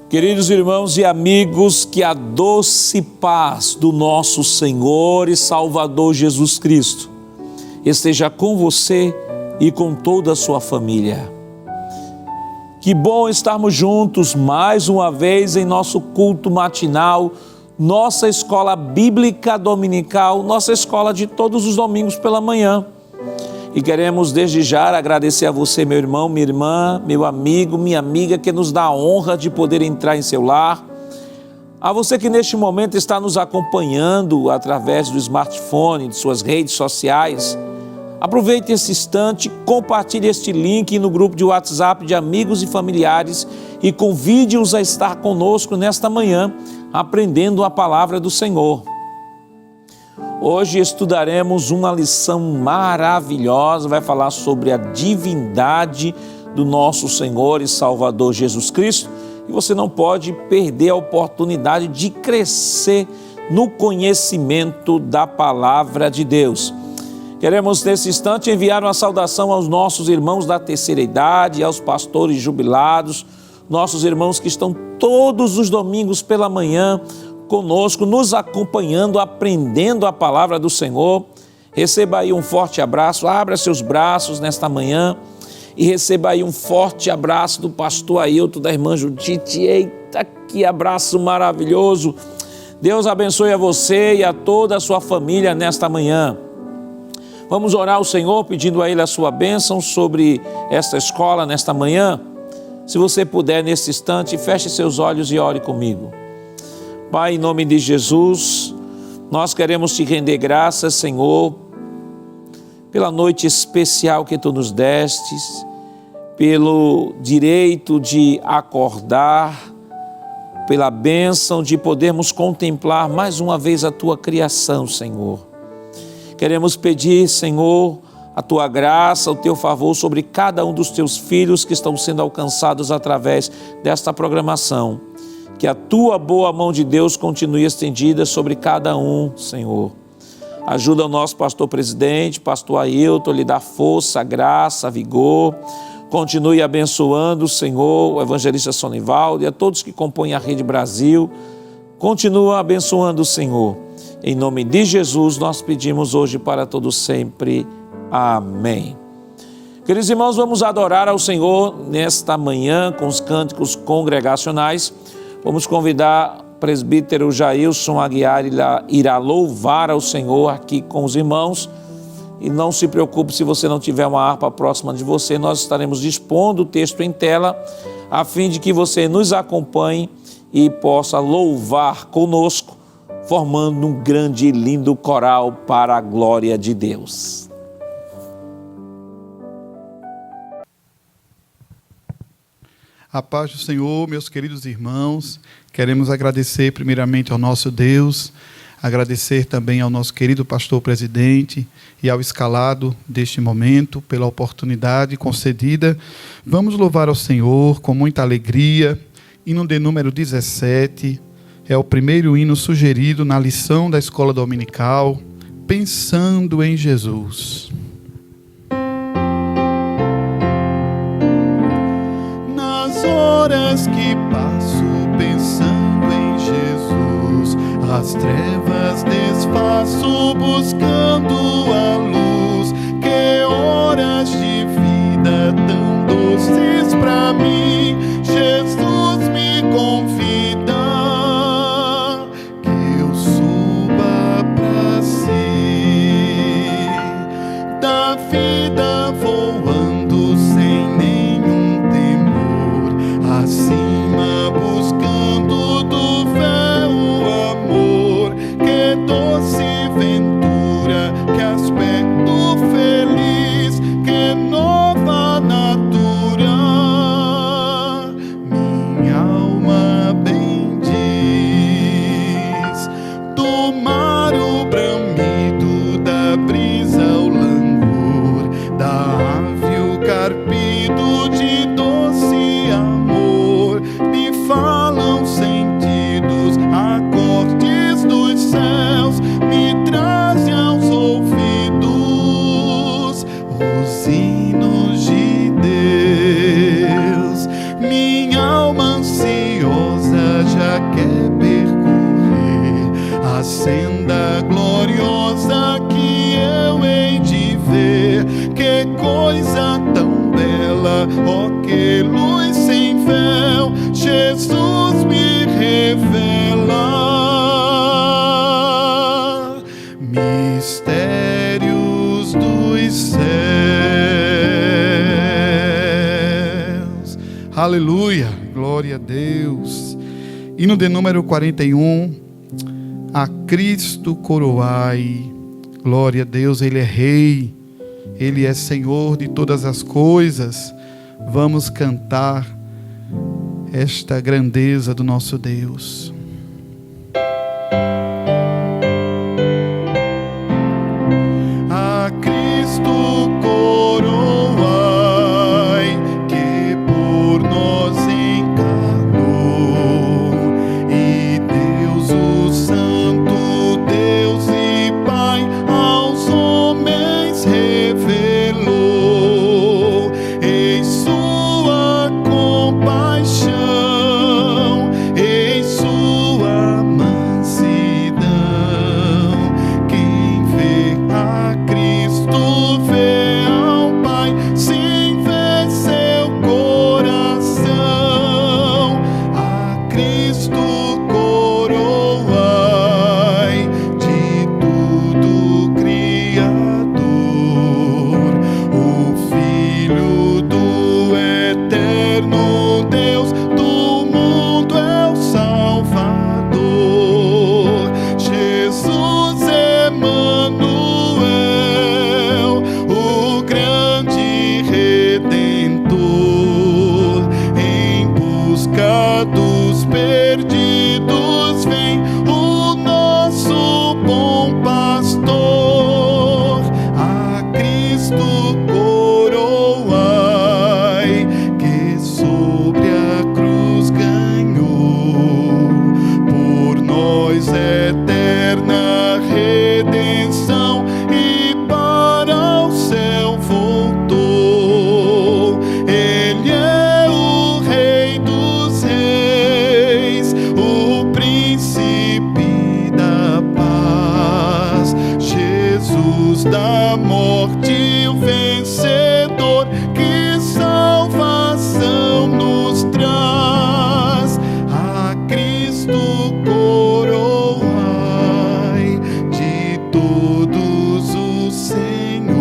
Queridos irmãos e amigos, que a doce paz do nosso Senhor e Salvador Jesus Cristo esteja com você e com toda a sua família. Que bom estarmos juntos mais uma vez em nosso culto matinal, nossa escola bíblica dominical, nossa escola de todos os domingos pela manhã. E queremos desde já agradecer a você, meu irmão, minha irmã, meu amigo, minha amiga, que nos dá a honra de poder entrar em seu lar. A você que neste momento está nos acompanhando através do smartphone, de suas redes sociais. Aproveite esse instante, compartilhe este link no grupo de WhatsApp de amigos e familiares e convide-os a estar conosco nesta manhã, aprendendo a palavra do Senhor. Hoje estudaremos uma lição maravilhosa, vai falar sobre a divindade do nosso Senhor e Salvador Jesus Cristo. E você não pode perder a oportunidade de crescer no conhecimento da palavra de Deus. Queremos nesse instante enviar uma saudação aos nossos irmãos da terceira idade, aos pastores jubilados, nossos irmãos que estão todos os domingos pela manhã conosco, nos acompanhando, aprendendo a palavra do Senhor. Receba aí um forte abraço, abra seus braços nesta manhã e receba aí um forte abraço do pastor Ailton, da irmã Judite. Eita, que abraço maravilhoso! Deus abençoe a você e a toda a sua família nesta manhã. Vamos orar ao Senhor, pedindo a Ele a sua bênção sobre esta escola nesta manhã. Se você puder, nesse instante, feche seus olhos e ore comigo. Pai, em nome de Jesus, nós queremos te render graças, Senhor, pela noite especial que Tu nos destes, pelo direito de acordar, pela bênção de podermos contemplar mais uma vez a Tua criação, Senhor. Queremos pedir, Senhor, a Tua graça, o Teu favor sobre cada um dos Teus filhos que estão sendo alcançados através desta programação. Que a Tua boa mão de Deus continue estendida sobre cada um, Senhor. Ajuda o nosso pastor presidente, pastor Ailton, lhe dá força, graça, vigor. Continue abençoando, Senhor, o evangelista Sonivaldo e a todos que compõem a Rede Brasil. Continua abençoando, Senhor. Em nome de Jesus, nós pedimos hoje para todos sempre. Amém. Queridos irmãos, vamos adorar ao Senhor nesta manhã com os cânticos congregacionais. Vamos convidar o presbítero Jailson Aguiar, irá louvar ao Senhor aqui com os irmãos. E não se preocupe se você não tiver uma harpa próxima de você, nós estaremos dispondo o texto em tela, a fim de que você nos acompanhe e possa louvar conosco, formando um grande e lindo coral para a glória de Deus. A paz do Senhor, meus queridos irmãos, queremos agradecer primeiramente ao nosso Deus, agradecer também ao nosso querido pastor presidente e ao escalado deste momento pela oportunidade concedida. Vamos louvar ao Senhor com muita alegria. Hino de número 17, é o primeiro hino sugerido na lição da escola dominical, Pensando em Jesus. Horas que passo pensando em Jesus, as trevas desfaço buscando a luz. Que horas de vida tão doces pra mim, Jesus me convida que eu suba pra si da vida voando sem nenhum temor, acima buscando do véu o amor. Que doce ventura senda gloriosa que eu hei de ver. Que coisa tão bela, ó, que luz sem véu, Jesus me revela. Mistérios dos céus. Aleluia, glória a Deus. Hino de número 41, a Cristo coroai. Glória a Deus, Ele é Rei, Ele é Senhor de todas as coisas. Vamos cantar esta grandeza do nosso Deus. A Cristo coroai, que por nós encarnou, e Deus o Santo, Deus e Pai, aos homens revelou. Em sua compaixão, em sua mansidão, quem vê a Cristo vê ao Pai, sim, vê seu coração. A Cristo coroai, de tudo Criador, o Filho do eterno Deus, do mundo é o Salvador. Jesus Emanuel, o grande Redentor, em busca dos perdidos vem o nosso bom pastor. A Cristo coroai, que sobre a cruz ganhou por nós eterna redenção, e para o céu voltou. Ele é o Rei dos Reis, o Príncipe da paz, Jesus da morte, o vencedor, que salvação nos traz. A Cristo coroai, de todos o Senhor,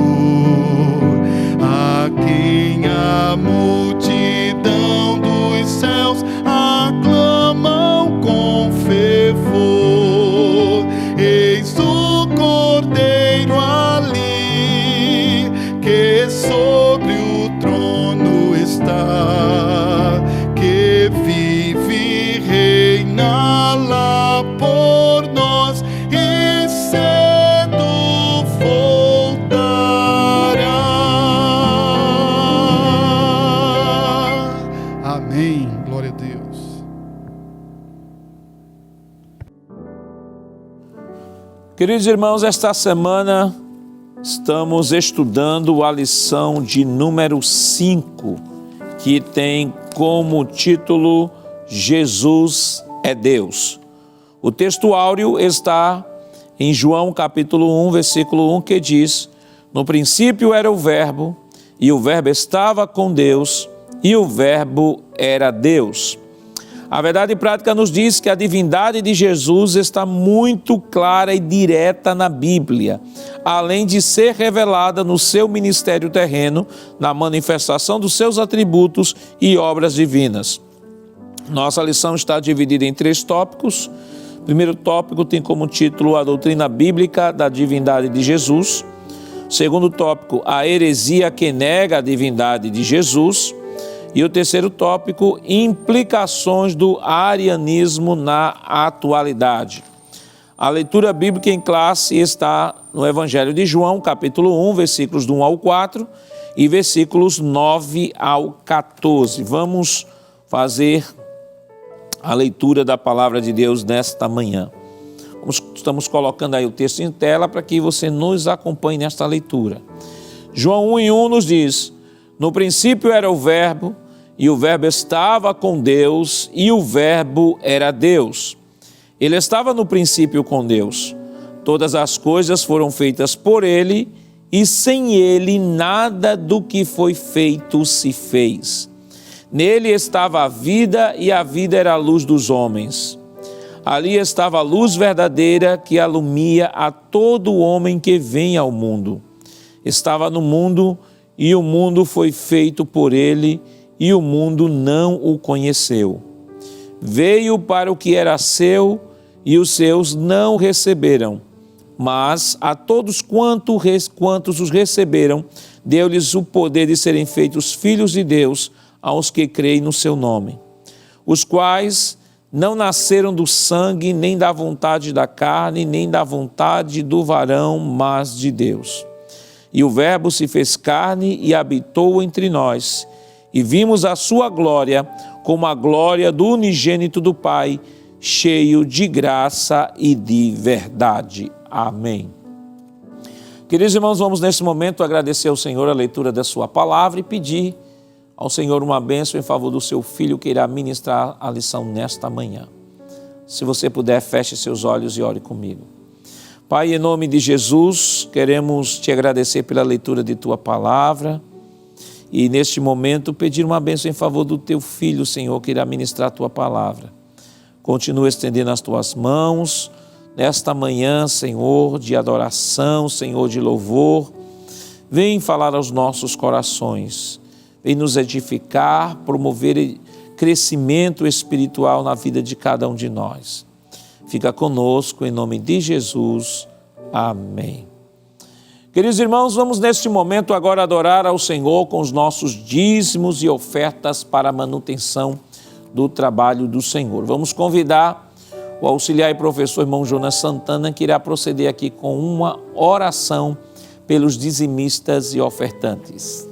a quem a multidão dos céus aclamam com fervor. Eis o Cordeiro ali, que sobre o trono está, que vive e reina lá por nós, e cedo voltará. Amém. Glória a Deus. Queridos irmãos, esta semana estamos estudando a lição de número 5, que tem como título Jesus é Deus. O texto áureo está em João capítulo 1, versículo 1, que diz: no princípio era o Verbo, e o Verbo estava com Deus, e o Verbo era Deus. A verdade prática nos diz que a divindade de Jesus está muito clara e direta na Bíblia, além de ser revelada no seu ministério terreno, na manifestação dos seus atributos e obras divinas. Nossa lição está dividida em 3 tópicos. O primeiro tópico tem como título a doutrina bíblica da divindade de Jesus. O segundo tópico, a heresia que nega a divindade de Jesus. E o terceiro tópico, implicações do arianismo na atualidade. A leitura bíblica em classe está no Evangelho de João, capítulo 1, versículos do 1 ao 4 e versículos 9 ao 14. Vamos fazer a leitura da palavra de Deus nesta manhã. Estamos colocando aí o texto em tela para que você nos acompanhe nesta leitura. João 1:1 nos diz: no princípio era o Verbo, e o Verbo estava com Deus, e o Verbo era Deus. Ele estava no princípio com Deus. Todas as coisas foram feitas por ele, e sem ele nada do que foi feito se fez. Nele estava a vida, e a vida era a luz dos homens. Ali estava a luz verdadeira que alumia a todo homem que vem ao mundo. Estava no mundo, e o mundo foi feito por ele, e o mundo não o conheceu. Veio para o que era seu, e os seus não o receberam. Mas a todos quantos os receberam, deu-lhes o poder de serem feitos filhos de Deus, aos que creem no seu nome, os quais não nasceram do sangue, nem da vontade da carne, nem da vontade do varão, mas de Deus. E o Verbo se fez carne e habitou entre nós, e vimos a sua glória, como a glória do unigênito do Pai, cheio de graça e de verdade. Amém. Queridos irmãos, vamos nesse momento agradecer ao Senhor a leitura da sua palavra e pedir ao Senhor uma bênção em favor do seu filho que irá ministrar a lição nesta manhã. Se você puder, feche seus olhos e ore comigo. Pai, em nome de Jesus, queremos te agradecer pela leitura de tua palavra e neste momento pedir uma bênção em favor do teu filho, Senhor, que irá ministrar a tua palavra. Continua estendendo as tuas mãos nesta manhã, Senhor, de adoração, Senhor, de louvor. Vem falar aos nossos corações, vem nos edificar, promover crescimento espiritual na vida de cada um de nós. Fica conosco, em nome de Jesus. Amém. Queridos irmãos, vamos neste momento agora adorar ao Senhor com os nossos dízimos e ofertas para a manutenção do trabalho do Senhor. Vamos convidar o auxiliar e professor irmão Jonas Santana, que irá proceder aqui com uma oração pelos dizimistas e ofertantes.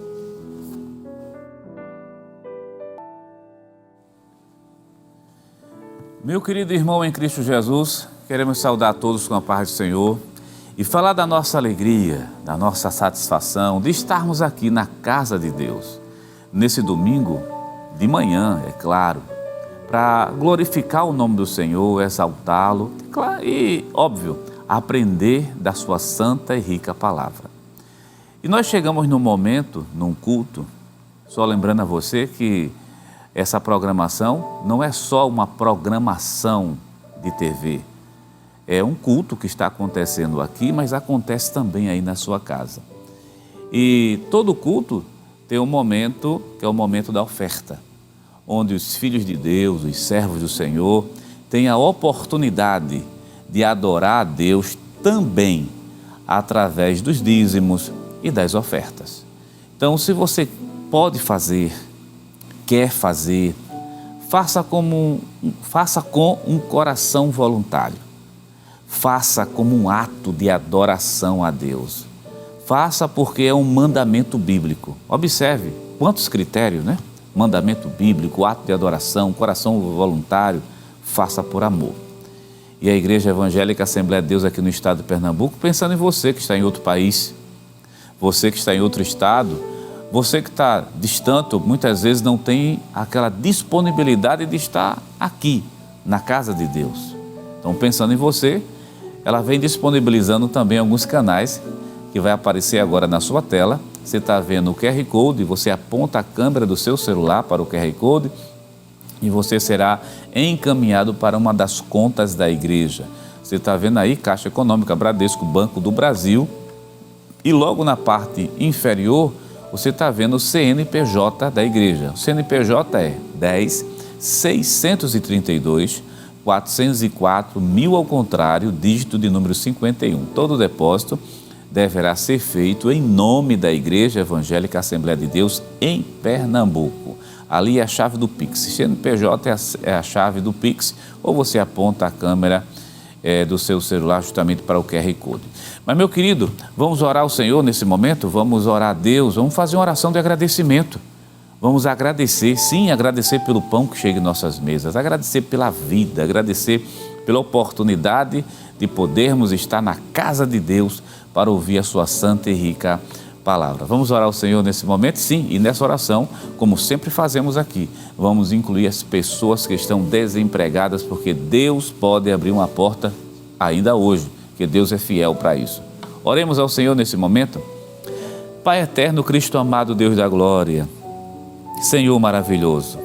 Meu querido irmão em Cristo Jesus, queremos saudar a todos com a paz do Senhor e falar da nossa alegria, da nossa satisfação de estarmos aqui na casa de Deus, nesse domingo de manhã, é claro, para glorificar o nome do Senhor, exaltá-lo e, óbvio, aprender da sua santa e rica palavra. E nós chegamos num momento, num culto, só lembrando a você que essa programação não é só uma programação de TV, é um culto que está acontecendo aqui, mas acontece também aí na sua casa. E todo culto tem um momento que é o momento da oferta, onde os filhos de Deus, os servos do Senhor, têm a oportunidade de adorar a Deus também através dos dízimos e das ofertas. Então, se você pode fazer, quer fazer, faça com um coração voluntário. Faça como um ato de adoração a Deus. Faça porque é um mandamento bíblico. Observe quantos critérios, né? Mandamento bíblico, ato de adoração, coração voluntário, faça por amor. E a Igreja Evangélica Assembleia de Deus aqui no estado de Pernambuco, pensando em você que está em outro país, você que está em outro estado, você que está distante, muitas vezes não tem aquela disponibilidade de estar aqui, na casa de Deus. Então, pensando em você, ela vem disponibilizando também alguns canais que vai aparecer agora na sua tela. Você está vendo o QR Code, você aponta a câmera do seu celular para o QR Code e você será encaminhado para uma das contas da igreja. Você está vendo aí Caixa Econômica Bradesco, Banco do Brasil, e logo na parte inferior você está vendo o CNPJ da igreja. O CNPJ é 10.632.404.1000 ao contrário, dígito de número 51. Todo depósito deverá ser feito em nome da Igreja Evangélica Assembleia de Deus em Pernambuco. Ali é a chave do Pix. CNPJ é a chave do Pix, ou você aponta a câmera do seu celular justamente para o QR Code. Mas, meu querido, vamos orar ao Senhor nesse momento? Vamos orar a Deus, vamos fazer uma oração de agradecimento. Vamos agradecer, sim, agradecer pelo pão que chega em nossas mesas, agradecer pela vida, agradecer pela oportunidade de podermos estar na casa de Deus para ouvir a sua santa e rica palavra. Vamos orar ao Senhor nesse momento? Sim, e nessa oração, como sempre fazemos aqui, vamos incluir as pessoas que estão desempregadas, porque Deus pode abrir uma porta ainda hoje, porque Deus é fiel para isso. Oremos ao Senhor nesse momento. Pai eterno, Cristo amado, Deus da glória, Senhor maravilhoso,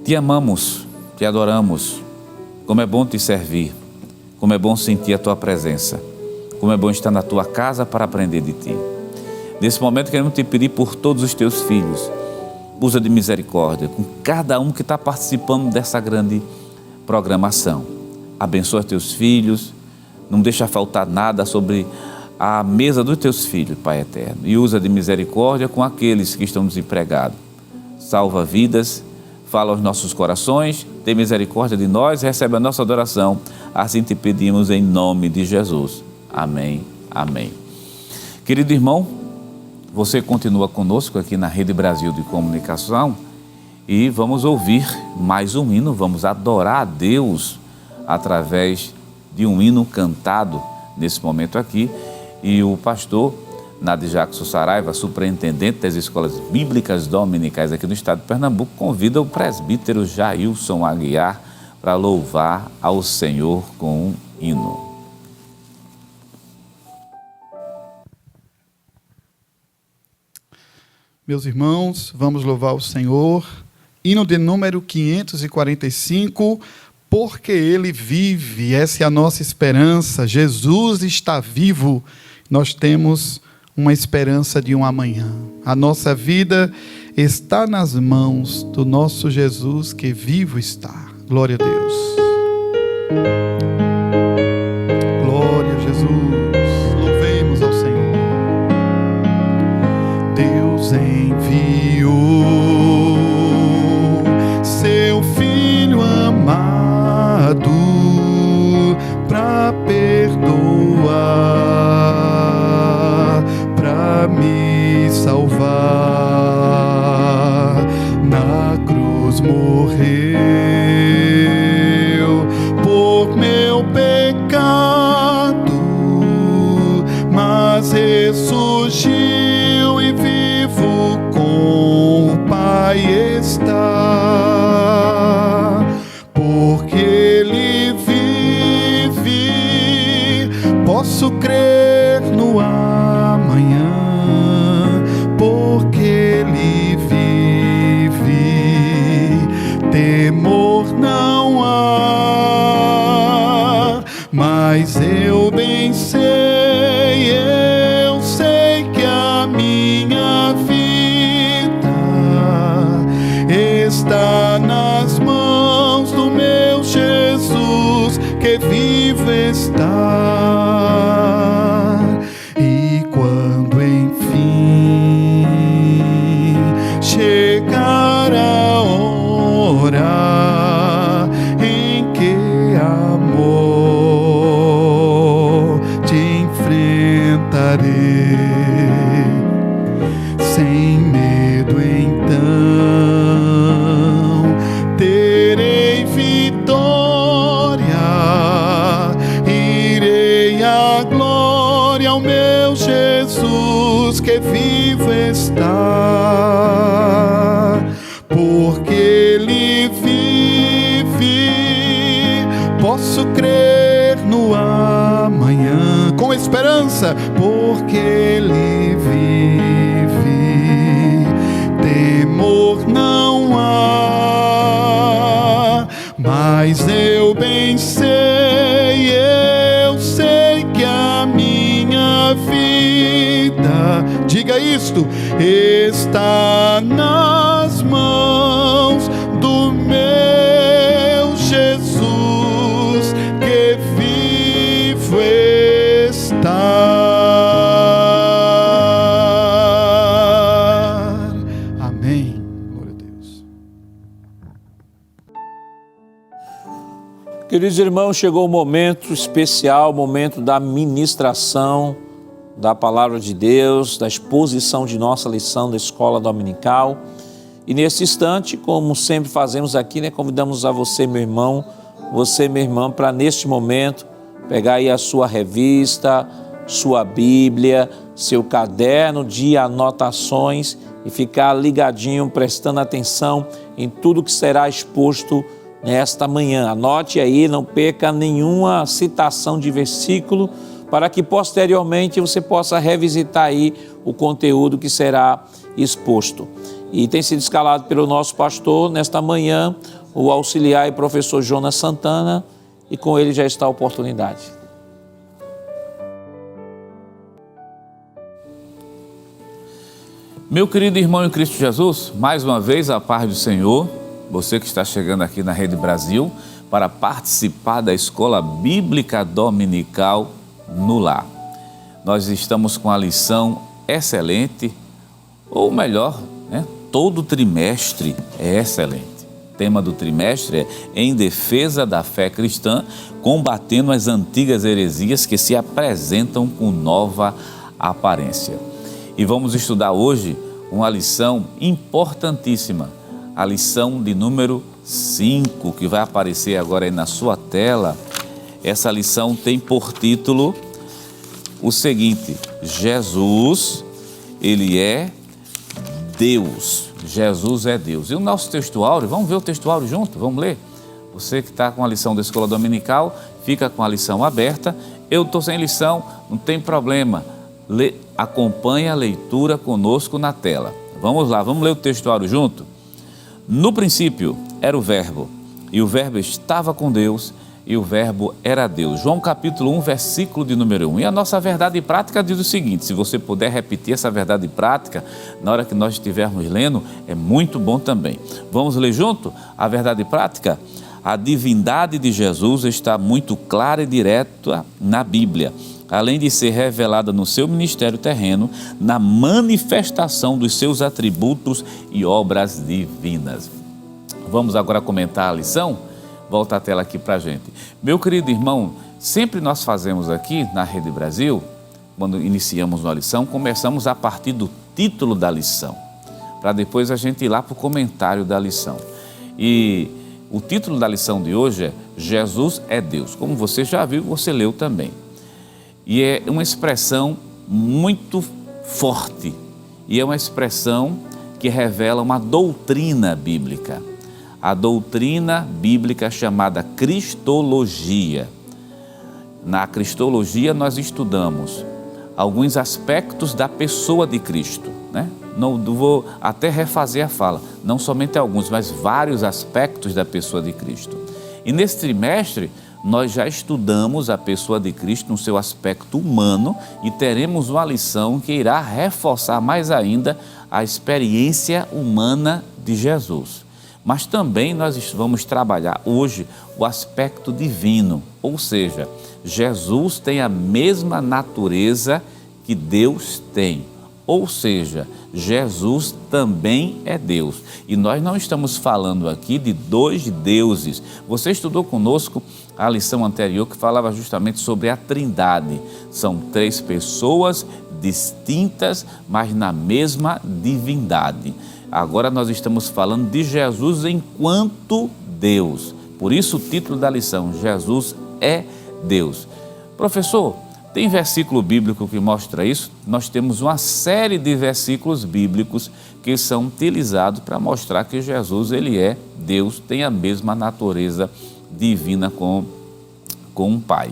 te amamos, te adoramos. Como é bom te servir, como é bom sentir a tua presença, como é bom estar na tua casa para aprender de ti. Nesse momento queremos te pedir por todos os teus filhos, usa de misericórdia com cada um que está participando dessa grande programação. Abençoa teus filhos, não deixa faltar nada sobre a mesa dos teus filhos, Pai eterno, e usa de misericórdia com aqueles que estão desempregados. Salva vidas, fala aos nossos corações, tem misericórdia de nós, recebe a nossa adoração. Assim te pedimos em nome de Jesus. Amém, amém. Querido irmão, você continua conosco aqui na Rede Brasil de Comunicação e vamos ouvir mais um hino, vamos adorar a Deus através de um hino cantado nesse momento aqui. E o pastor Nadir Jackson Saraiva, superintendente das escolas bíblicas dominicais aqui no estado de Pernambuco, convida o presbítero Jailson Aguiar para louvar ao Senhor com um hino. Meus irmãos, vamos louvar o Senhor. Hino de número 545, porque Ele vive. Essa é a nossa esperança. Jesus está vivo. Nós temos uma esperança de um amanhã. A nossa vida está nas mãos do nosso Jesus que vivo está. Glória a Deus. Glória a Jesus. Louvemos ao Senhor. Deus enviou seu Filho amado para perdoar, para me salvar. Na cruz morreu por meu pecado, mas ressurgiu e vivo com o Pai está. Porque Ele vive, posso crer no amanhã. Porque Ele vive, temor não há. Mas eu bem sei, que a minha vida está nas mãos do meu Jesus, que vivo está. E quando enfim chegar a hora em que amor te enfrentarei, sem medo então terei vitória, irei à glória ao meu Jesus que vivo está. Porque Ele vive, posso crer no amanhã com esperança. Porque Ele vive, temor não há. Mas eu bem sei, que a minha vida, diga isto, está nas mãos do meu Jesus que vivo está. Amém. Glória a Deus. Queridos irmãos, chegou o momento especial, o momento da ministração da Palavra de Deus, da exposição de nossa lição da Escola Dominical. E nesse instante, como sempre fazemos aqui, convidamos a você, meu irmão, você, minha irmã, para neste momento pegar aí a sua revista, sua Bíblia, seu caderno de anotações e ficar ligadinho, prestando atenção em tudo que será exposto nesta manhã. Anote aí, não perca nenhuma citação de versículo, para que posteriormente você possa revisitar aí o conteúdo que será exposto. E tem sido escalado pelo nosso pastor nesta manhã, o auxiliar e professor Jonas Santana, e com ele já está a oportunidade. Meu querido irmão em Cristo Jesus, mais uma vez a paz do Senhor, você que está chegando aqui na Rede Brasil para participar da Escola Bíblica Dominical no Lar. Nós estamos com a lição excelente, ou melhor, todo trimestre é excelente. O tema do trimestre é Em Defesa da Fé Cristã, combatendo as antigas heresias que se apresentam com nova aparência. E vamos estudar hoje uma lição importantíssima, a lição de número 5, que vai aparecer agora aí na sua tela. Essa lição tem por título o seguinte: Jesus, Ele é Deus. Jesus é Deus. E o nosso textuário, vamos ver o textuário junto? Vamos ler? Você que está com a lição da Escola Dominical, fica com a lição aberta. Eu estou sem lição, não tem problema. Acompanhe a leitura conosco na tela. Vamos lá, vamos ler o textuário junto? No princípio era o Verbo, e o Verbo estava com Deus, e o Verbo era Deus. João capítulo 1, versículo de número 1. E a nossa verdade prática diz o seguinte: se você puder repetir essa verdade prática na hora que nós estivermos lendo, é muito bom também. Vamos ler junto a verdade prática? A divindade de Jesus está muito clara e direta na Bíblia, além de ser revelada no seu ministério terreno, na manifestação dos seus atributos e obras divinas. Vamos agora comentar a lição? Volta a tela aqui para a gente. Meu querido irmão, sempre nós fazemos aqui na Rede Brasil, quando iniciamos uma lição, começamos a partir do título da lição, para depois a gente ir lá para o comentário da lição. E o título da lição de hoje é Jesus é Deus. Como você já viu, você leu também. E é uma expressão muito forte, e é uma expressão que revela uma doutrina bíblica. A doutrina bíblica chamada Cristologia. Na Cristologia nós estudamos alguns aspectos da pessoa de Cristo, né? Não vou até refazer a fala, não somente alguns, mas vários aspectos da pessoa de Cristo. E nesse trimestre nós já estudamos a pessoa de Cristo no seu aspecto humano e teremos uma lição que irá reforçar mais ainda a experiência humana de Jesus. Mas também nós vamos trabalhar hoje o aspecto divino, ou seja, Jesus tem a mesma natureza que Deus tem, ou seja, Jesus também é Deus. E nós não estamos falando aqui de dois deuses. Você estudou conosco a lição anterior que falava justamente sobre a Trindade. São três pessoas distintas, mas na mesma divindade. Agora nós estamos falando de Jesus enquanto Deus. Por isso o título da lição, Jesus é Deus. Professor, tem versículo bíblico que mostra isso? Nós temos uma série de versículos bíblicos que são utilizados para mostrar que Jesus, ele é Deus, tem a mesma natureza divina com o Pai.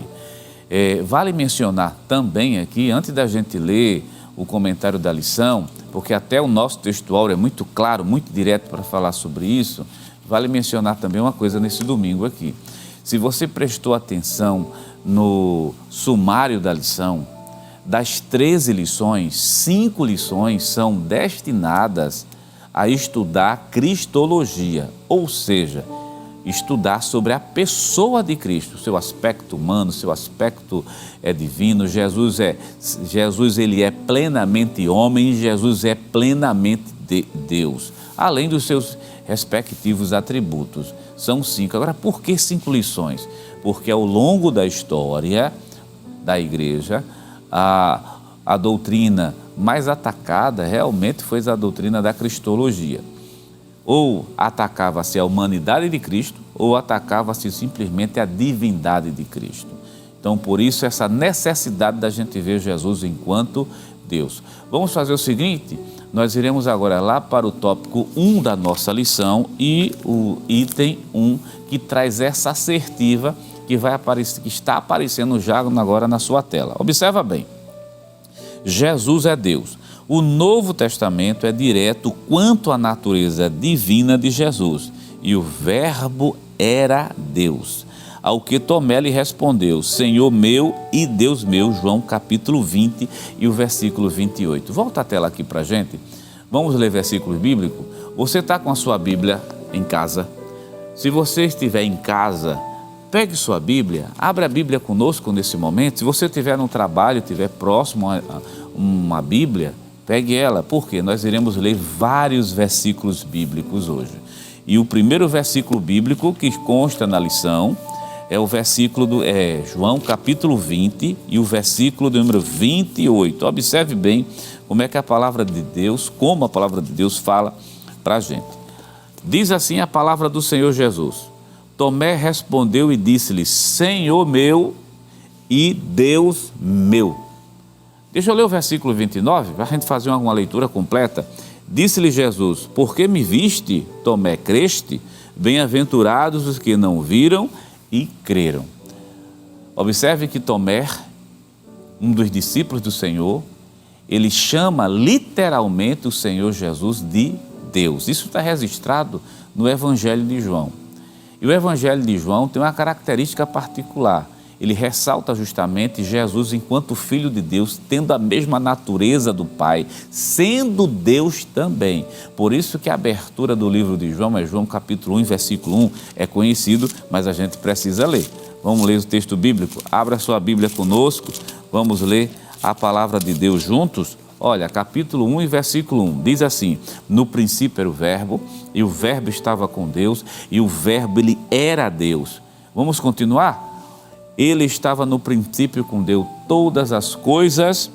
Vale mencionar também aqui, antes da gente ler o comentário da lição, porque até o nosso textuário é muito claro, muito direto para falar sobre isso, vale mencionar também uma coisa nesse domingo aqui. Se você prestou atenção no sumário da lição, das 13 lições, 5 lições são destinadas a estudar Cristologia, ou seja, estudar sobre a pessoa de Cristo, seu aspecto humano, seu aspecto divino. Jesus ele é plenamente homem, Jesus é plenamente Deus, além dos seus respectivos atributos. São 5. Agora, por que 5 lições? Porque ao longo da história da igreja, a doutrina mais atacada realmente foi a doutrina da Cristologia. Ou atacava-se a humanidade de Cristo, ou atacava-se simplesmente a divindade de Cristo. Então, por isso, essa necessidade da gente ver Jesus enquanto Deus. Vamos fazer o seguinte, nós iremos agora lá para o tópico 1 da nossa lição e o item 1 que traz essa assertiva que está aparecendo já agora na sua tela. Observa bem, Jesus é Deus. O Novo Testamento é direto quanto à natureza divina de Jesus. E o Verbo era Deus. Ao que Tomé lhe respondeu, Senhor meu e Deus meu, João capítulo 20 e o versículo 28. Volta a tela aqui para a gente. Vamos ler versículos bíblicos. Você está com a sua Bíblia em casa? Se você estiver em casa, pegue sua Bíblia, abra a Bíblia conosco nesse momento. Se você estiver no trabalho, estiver próximo a uma Bíblia, pegue ela, porque nós iremos ler vários versículos bíblicos hoje. E o primeiro versículo bíblico que consta na lição é o versículo João capítulo 20 e o versículo do número 28. Observe bem como é que a palavra de Deus, como a palavra de Deus fala para a gente. Diz assim a palavra do Senhor Jesus. Tomé respondeu e disse-lhe, Senhor meu e Deus meu. Deixa eu ler o versículo 29, para a gente fazer uma leitura completa. Disse-lhe Jesus, porque me viste, Tomé, creste? Bem-aventurados os que não viram e creram. Observe que Tomé, um dos discípulos do Senhor, ele chama literalmente o Senhor Jesus de Deus. Isso está registrado no Evangelho de João. E o Evangelho de João tem uma característica particular. Ele ressalta justamente Jesus enquanto Filho de Deus, tendo a mesma natureza do Pai, sendo Deus também. Por isso que a abertura do livro de João é João capítulo 1, versículo 1, é conhecido, mas a gente precisa ler. Vamos ler o texto bíblico? Abra sua Bíblia conosco, vamos ler a palavra de Deus juntos? Olha, capítulo 1 e versículo 1, diz assim, no princípio era o Verbo, e o Verbo estava com Deus, e o Verbo, ele era Deus. Vamos continuar? Ele estava no princípio com Deus, todas as coisas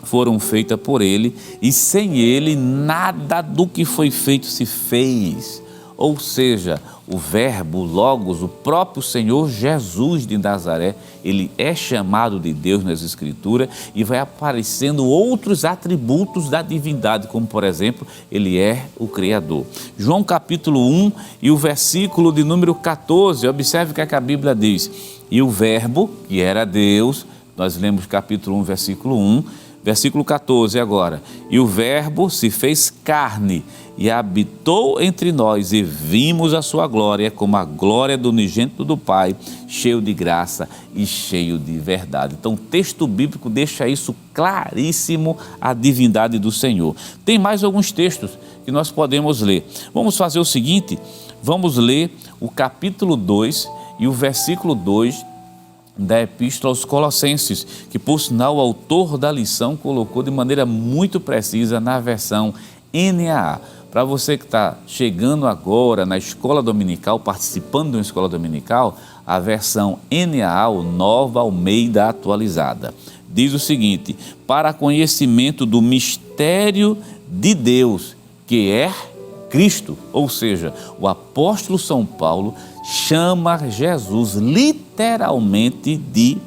foram feitas por ele, e sem ele nada do que foi feito se fez. Ou seja, o Verbo, o Logos, o próprio Senhor Jesus de Nazaré, ele é chamado de Deus nas Escrituras e vai aparecendo outros atributos da divindade, como por exemplo, ele é o Criador. João capítulo 1 e o versículo de número 14, observe o que a Bíblia diz. E o Verbo, que era Deus, nós lemos capítulo 1, versículo 1, versículo 14 agora. E o Verbo se fez carne e habitou entre nós e vimos a sua glória como a glória do unigênito do Pai, cheio de graça e cheio de verdade. Então o texto bíblico deixa isso claríssimo, a divindade do Senhor. Tem mais alguns textos que nós podemos ler. Vamos fazer o seguinte, vamos ler o capítulo 2 e o versículo 2 da Epístola aos Colossenses, que por sinal o autor da lição colocou de maneira muito precisa na versão NAA. Para você que está chegando agora na escola dominical, participando de uma escola dominical, a versão NAA, ou Nova Almeida Atualizada, diz o seguinte, para conhecimento do mistério de Deus, que é Cristo, ou seja, o apóstolo São Paulo chama Jesus literalmente de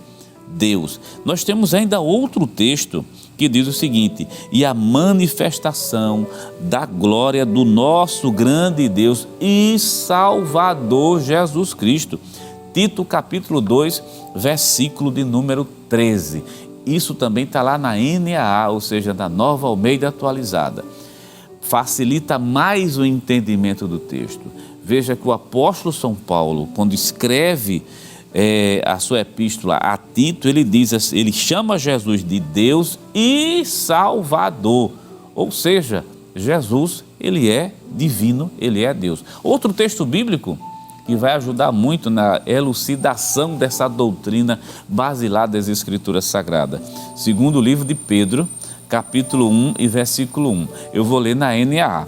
Deus. Nós temos ainda outro texto que diz o seguinte, e a manifestação da glória do nosso grande Deus e Salvador Jesus Cristo. Tito capítulo 2, versículo de número 13. Isso também está lá na NAA, ou seja, na Nova Almeida Atualizada. Facilita mais o entendimento do texto. Veja que o apóstolo São Paulo, quando escreve a sua epístola a Tito, ele diz assim, ele chama Jesus de Deus e Salvador. Ou seja, Jesus, ele é divino, ele é Deus. Outro texto bíblico que vai ajudar muito na elucidação dessa doutrina basilar das Escrituras Sagradas. Segundo o livro de Pedro, capítulo 1 e versículo 1. Eu vou ler na NAA.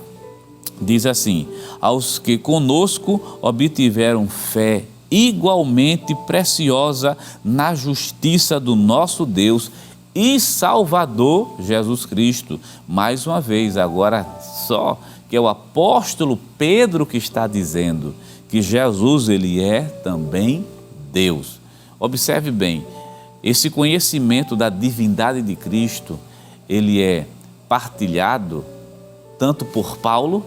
Diz assim, aos que conosco obtiveram fé igualmente preciosa na justiça do nosso Deus e Salvador Jesus Cristo. Mais uma vez, agora só que é o apóstolo Pedro que está dizendo que Jesus, ele é também Deus. Observe bem, esse conhecimento da divindade de Cristo ele é partilhado tanto por Paulo.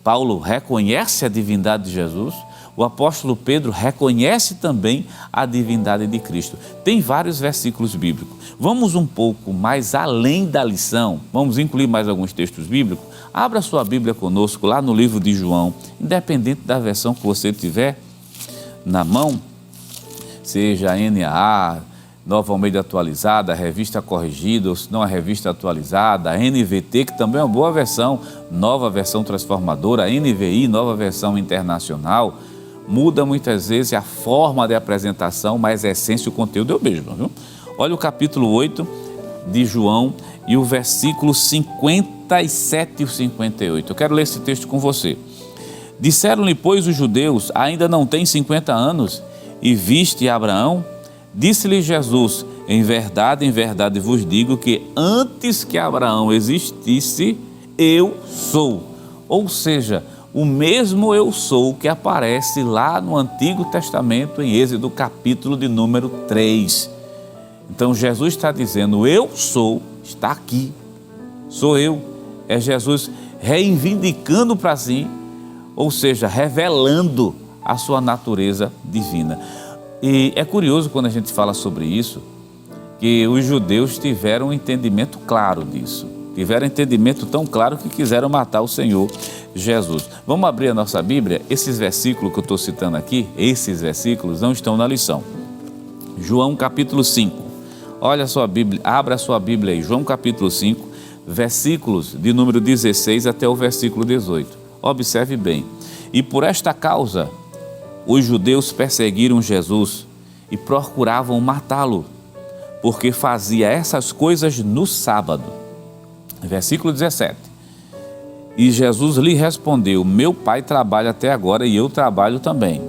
Paulo reconhece a divindade de Jesus, o apóstolo Pedro reconhece também a divindade de Cristo. Tem vários versículos bíblicos. Vamos um pouco mais além da lição, vamos incluir mais alguns textos bíblicos. Abra sua Bíblia conosco lá no livro de João, independente da versão que você tiver na mão, seja a NAA, Nova Almeida Atualizada, a Revista Corrigida, ou se não a Revista Atualizada, a NVT, que também é uma boa versão, Nova Versão Transformadora, a NVI, Nova Versão Internacional. Muda muitas vezes a forma de apresentação, mas a essência e o conteúdo é o mesmo, viu? Olha o capítulo 8 de João e o versículo 57 e 58. Eu quero ler esse texto com você. Disseram-lhe, pois, os judeus, ainda não tem 50 anos e viste Abraão? Disse-lhe Jesus, em verdade vos digo que antes que Abraão existisse, eu sou. Ou seja, o mesmo eu sou que aparece lá no Antigo Testamento, em Êxodo capítulo de número 3. Então Jesus está dizendo, eu sou, está aqui, sou eu. É Jesus reivindicando para si, ou seja, revelando a sua natureza divina. E é curioso quando a gente fala sobre isso, que os judeus tiveram um entendimento claro disso. Tiveram um entendimento tão claro que quiseram matar o Senhor Jesus. Vamos abrir a nossa Bíblia? Esses versículos que eu estou citando aqui, esses versículos não estão na lição. João capítulo 5. Olha a sua Bíblia, abra a sua Bíblia aí. João capítulo 5, versículos de número 16 até o versículo 18. Observe bem. E por esta causa, os judeus perseguiram Jesus e procuravam matá-lo, porque fazia essas coisas no sábado. Versículo 17. E Jesus lhe respondeu, meu pai trabalha até agora e eu trabalho também.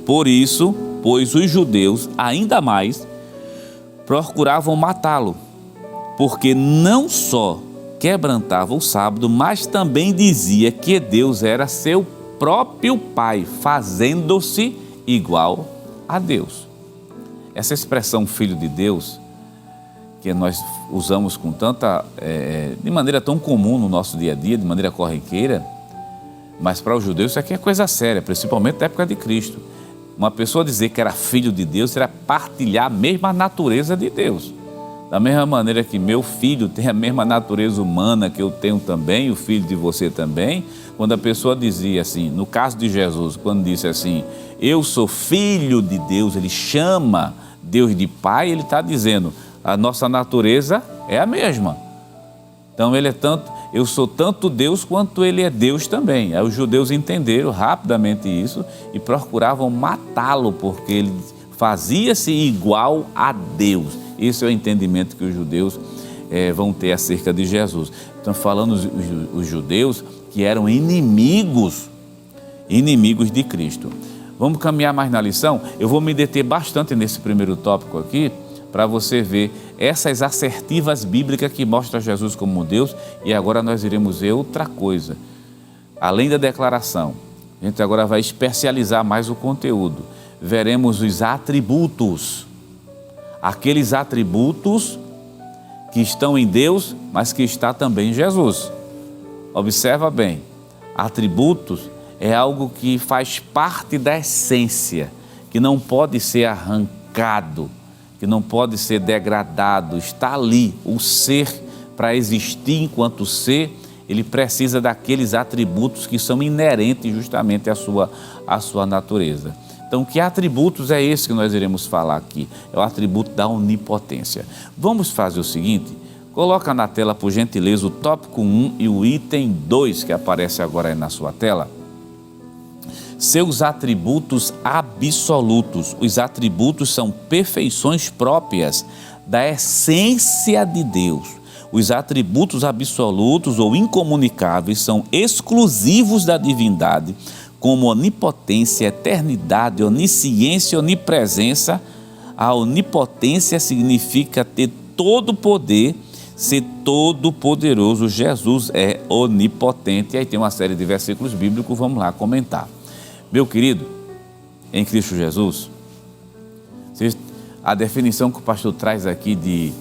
Por isso, pois os judeus ainda mais procuravam matá-lo, porque não só quebrantava o sábado, mas também dizia que Deus era seu próprio Pai, fazendo-se igual a Deus. Essa expressão filho de Deus, que nós usamos com tanta, de maneira tão comum no nosso dia a dia, de maneira corriqueira, mas para os judeus isso aqui é coisa séria, principalmente na época de Cristo. Uma pessoa dizer que era filho de Deus era partilhar a mesma natureza de Deus. Da mesma maneira que meu filho tem a mesma natureza humana que eu tenho também, o filho de você também. Quando a pessoa dizia assim, no caso de Jesus, quando disse assim, eu sou filho de Deus, ele chama Deus de Pai, ele está dizendo, a nossa natureza é a mesma. Então ele é tanto, eu sou tanto Deus quanto ele é Deus também. Aí os judeus entenderam rapidamente isso e procuravam matá-lo, porque ele fazia-se igual a Deus. Esse é o entendimento que os judeus vão ter acerca de Jesus. Estão falando os judeus que eram inimigos de Cristo. Vamos caminhar mais na lição? Eu vou me deter bastante nesse primeiro tópico aqui, para você ver essas assertivas bíblicas que mostram Jesus como Deus, e agora nós iremos ver outra coisa. Além da declaração, a gente agora vai especializar mais o conteúdo. Veremos os atributos, aqueles atributos que estão em Deus, mas que está também em Jesus. Observa bem, atributos é algo que faz parte da essência, que não pode ser arrancado, que não pode ser degradado, está ali. O ser, para existir enquanto ser, ele precisa daqueles atributos que são inerentes justamente à sua natureza. Então, que atributos é esse que nós iremos falar aqui? É o atributo da onipotência. Vamos fazer o seguinte, coloca na tela, por gentileza, o tópico 1 e o item 2, que aparece agora aí na sua tela. Seus atributos absolutos. Os atributos são perfeições próprias da essência de Deus. Os atributos absolutos ou incomunicáveis são exclusivos da divindade, como onipotência, eternidade, onisciência, onipresença. A onipotência significa ter todo o poder, ser todo poderoso. Jesus é onipotente. E aí tem uma série de versículos bíblicos, vamos lá comentar. Meu querido, em Cristo Jesus, a definição que o pastor traz aqui de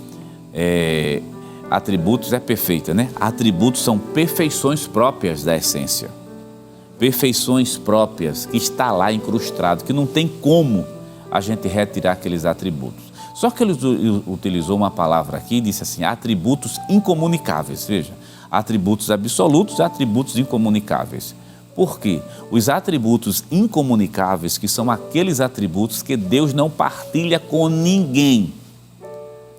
Atributos é perfeita, né? Atributos são perfeições próprias da essência. Perfeições próprias que está lá incrustado, que não tem como a gente retirar aqueles atributos. Só que ele utilizou uma palavra aqui e disse assim, atributos incomunicáveis. Veja, atributos absolutos e atributos incomunicáveis. Por quê? Os atributos incomunicáveis, que são aqueles atributos que Deus não partilha com ninguém.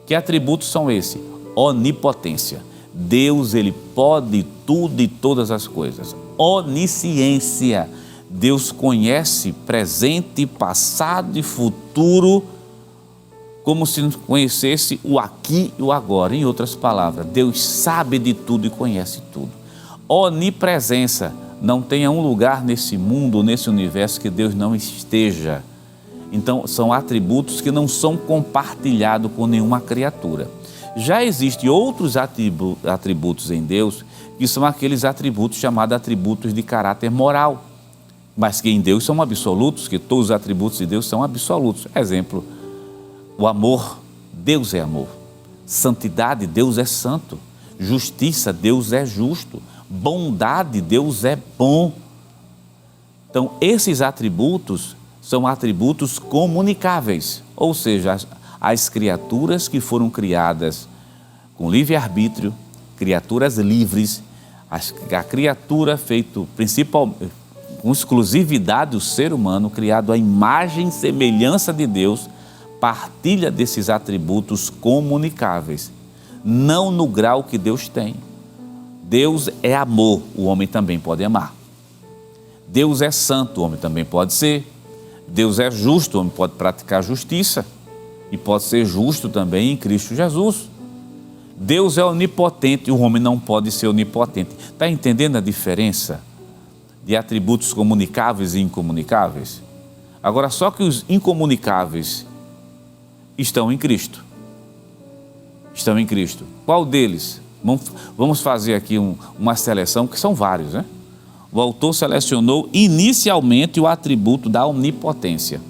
Que atributos são esses? Onipotência. Deus, ele pode tudo e todas as coisas. Onisciência. Deus conhece presente, passado e futuro, como se conhecesse o aqui e o agora. Em outras palavras, Deus sabe de tudo e conhece tudo. Onipresença. Não tenha um lugar nesse mundo, nesse universo que Deus não esteja. Então, são atributos que não são compartilhados com nenhuma criatura. Já existem outros atributos em Deus, que são aqueles atributos chamados atributos de caráter moral, mas que em Deus são absolutos, que todos os atributos de Deus são absolutos. Exemplo, o amor, Deus é amor. Santidade, Deus é santo. Justiça, Deus é justo. Bondade, Deus é bom. Então, esses atributos são atributos comunicáveis, ou seja, as criaturas que foram criadas com livre-arbítrio, criaturas livres, a criatura feita principalmente com exclusividade, o ser humano, criado à imagem e semelhança de Deus, partilha desses atributos comunicáveis, não no grau que Deus tem. Deus é amor, o homem também pode amar. Deus é santo, o homem também pode ser. Deus é justo, o homem pode praticar justiça e pode ser justo também em Cristo Jesus. Deus é onipotente, o homem não pode ser onipotente. Está entendendo a diferença de atributos comunicáveis e incomunicáveis? Agora, só que os incomunicáveis estão em Cristo. Estão em Cristo. Qual deles? Vamos fazer aqui uma seleção, que são vários, né? O autor selecionou inicialmente o atributo da onipotência.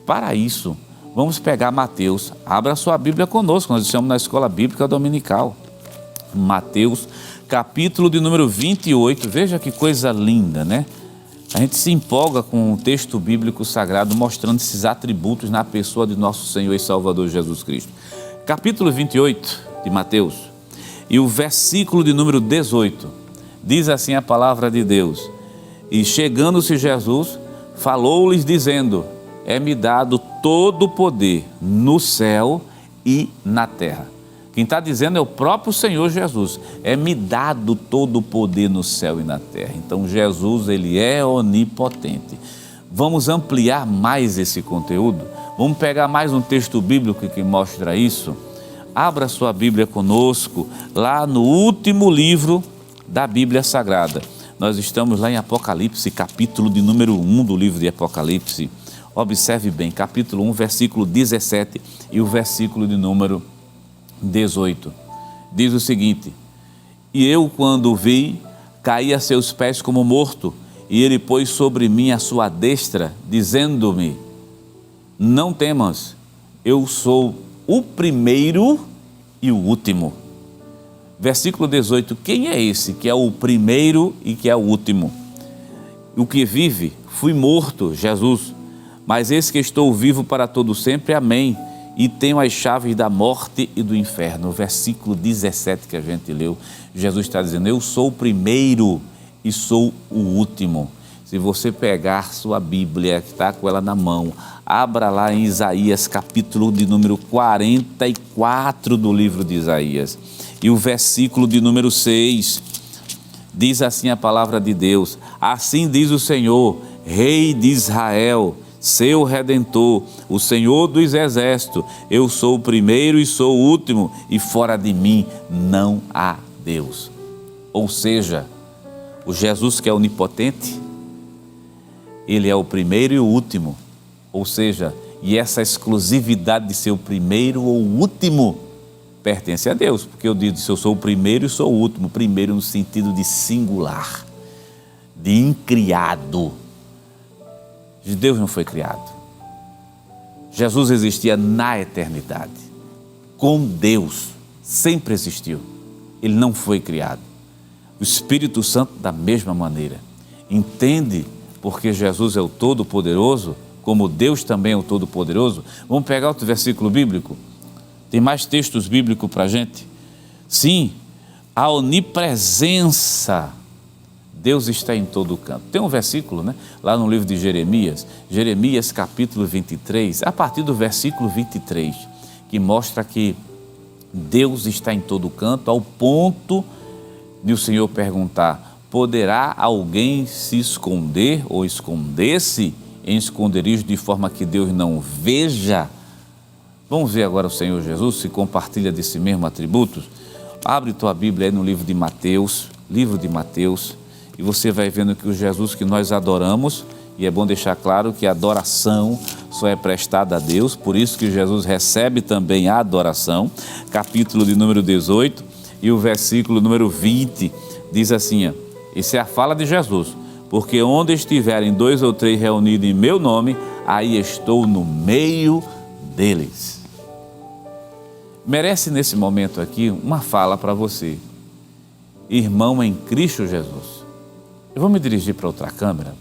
Para isso, vamos pegar Mateus. Abra sua Bíblia conosco, nós estamos na Escola Bíblica Dominical. Mateus, capítulo de número 28. Veja que coisa linda, né? A gente se empolga com o texto bíblico sagrado, mostrando esses atributos na pessoa de nosso Senhor e Salvador Jesus Cristo. Capítulo 28 de Mateus. E o versículo de número 18, diz assim a palavra de Deus. E chegando-se Jesus, falou-lhes dizendo, é-me dado todo o poder no céu e na terra. Quem está dizendo é o próprio Senhor Jesus. É-me dado todo o poder no céu e na terra. Então Jesus, ele é onipotente. Vamos ampliar mais esse conteúdo? Vamos pegar mais um texto bíblico que mostra isso? Abra sua Bíblia conosco, lá no último livro da Bíblia Sagrada. Nós estamos lá em Apocalipse, capítulo de número 1 do livro de Apocalipse. Observe bem, capítulo 1, versículo 17 e o versículo de número 18. Diz o seguinte, e eu, quando o vi, caí a seus pés como morto, e ele pôs sobre mim a sua destra, dizendo-me, não temas, eu sou o primeiro e o último. Versículo 18, quem é esse que é o primeiro e que é o último? O que vive, fui morto, Jesus, mas eis que estou vivo para todo sempre, amém, e tenho as chaves da morte e do inferno. Versículo 17 que a gente leu, Jesus está dizendo, eu sou o primeiro e sou o último. Se você pegar sua Bíblia, que está com ela na mão, abra lá em Isaías, capítulo de número 44 do livro de Isaías. E o versículo de número 6, diz assim a palavra de Deus, assim diz o Senhor, Rei de Israel, seu Redentor, o Senhor dos Exércitos, eu sou o primeiro e sou o último, e fora de mim não há Deus. Ou seja, o Jesus que é onipotente, ele é o primeiro e o último, ou seja, e essa exclusividade de ser o primeiro ou o último pertence a Deus, porque eu disse, eu sou o primeiro e sou o último, primeiro no sentido de singular, de incriado. Deus não foi criado. Jesus existia na eternidade, com Deus, sempre existiu. Ele não foi criado. O Espírito Santo da mesma maneira. Entende porque Jesus é o Todo-Poderoso, como Deus também é o Todo-Poderoso? Vamos pegar outro versículo bíblico? Tem mais textos bíblicos para a gente? Sim, a onipresença. Deus está em todo canto. Tem um versículo, né? Lá no livro de Jeremias, Jeremias capítulo 23, a partir do versículo 23, que mostra que Deus está em todo canto, ao ponto de o Senhor perguntar: poderá alguém se esconder ou esconder-se em esconderijo de forma que Deus não veja? Vamos ver agora o Senhor Jesus se compartilha desse mesmo atributo. Abre tua Bíblia aí no livro de Mateus, e você vai vendo que o Jesus que nós adoramos, e é bom deixar claro que a adoração só é prestada a Deus, por isso que Jesus recebe também a adoração. Capítulo de número 18 e o versículo número 20 diz assim, ó, essa é a fala de Jesus: porque onde estiverem 2 ou 3 reunidos em meu nome, aí estou no meio deles. Merece nesse momento aqui uma fala para você, irmão em Cristo Jesus. Eu vou me dirigir para outra câmera,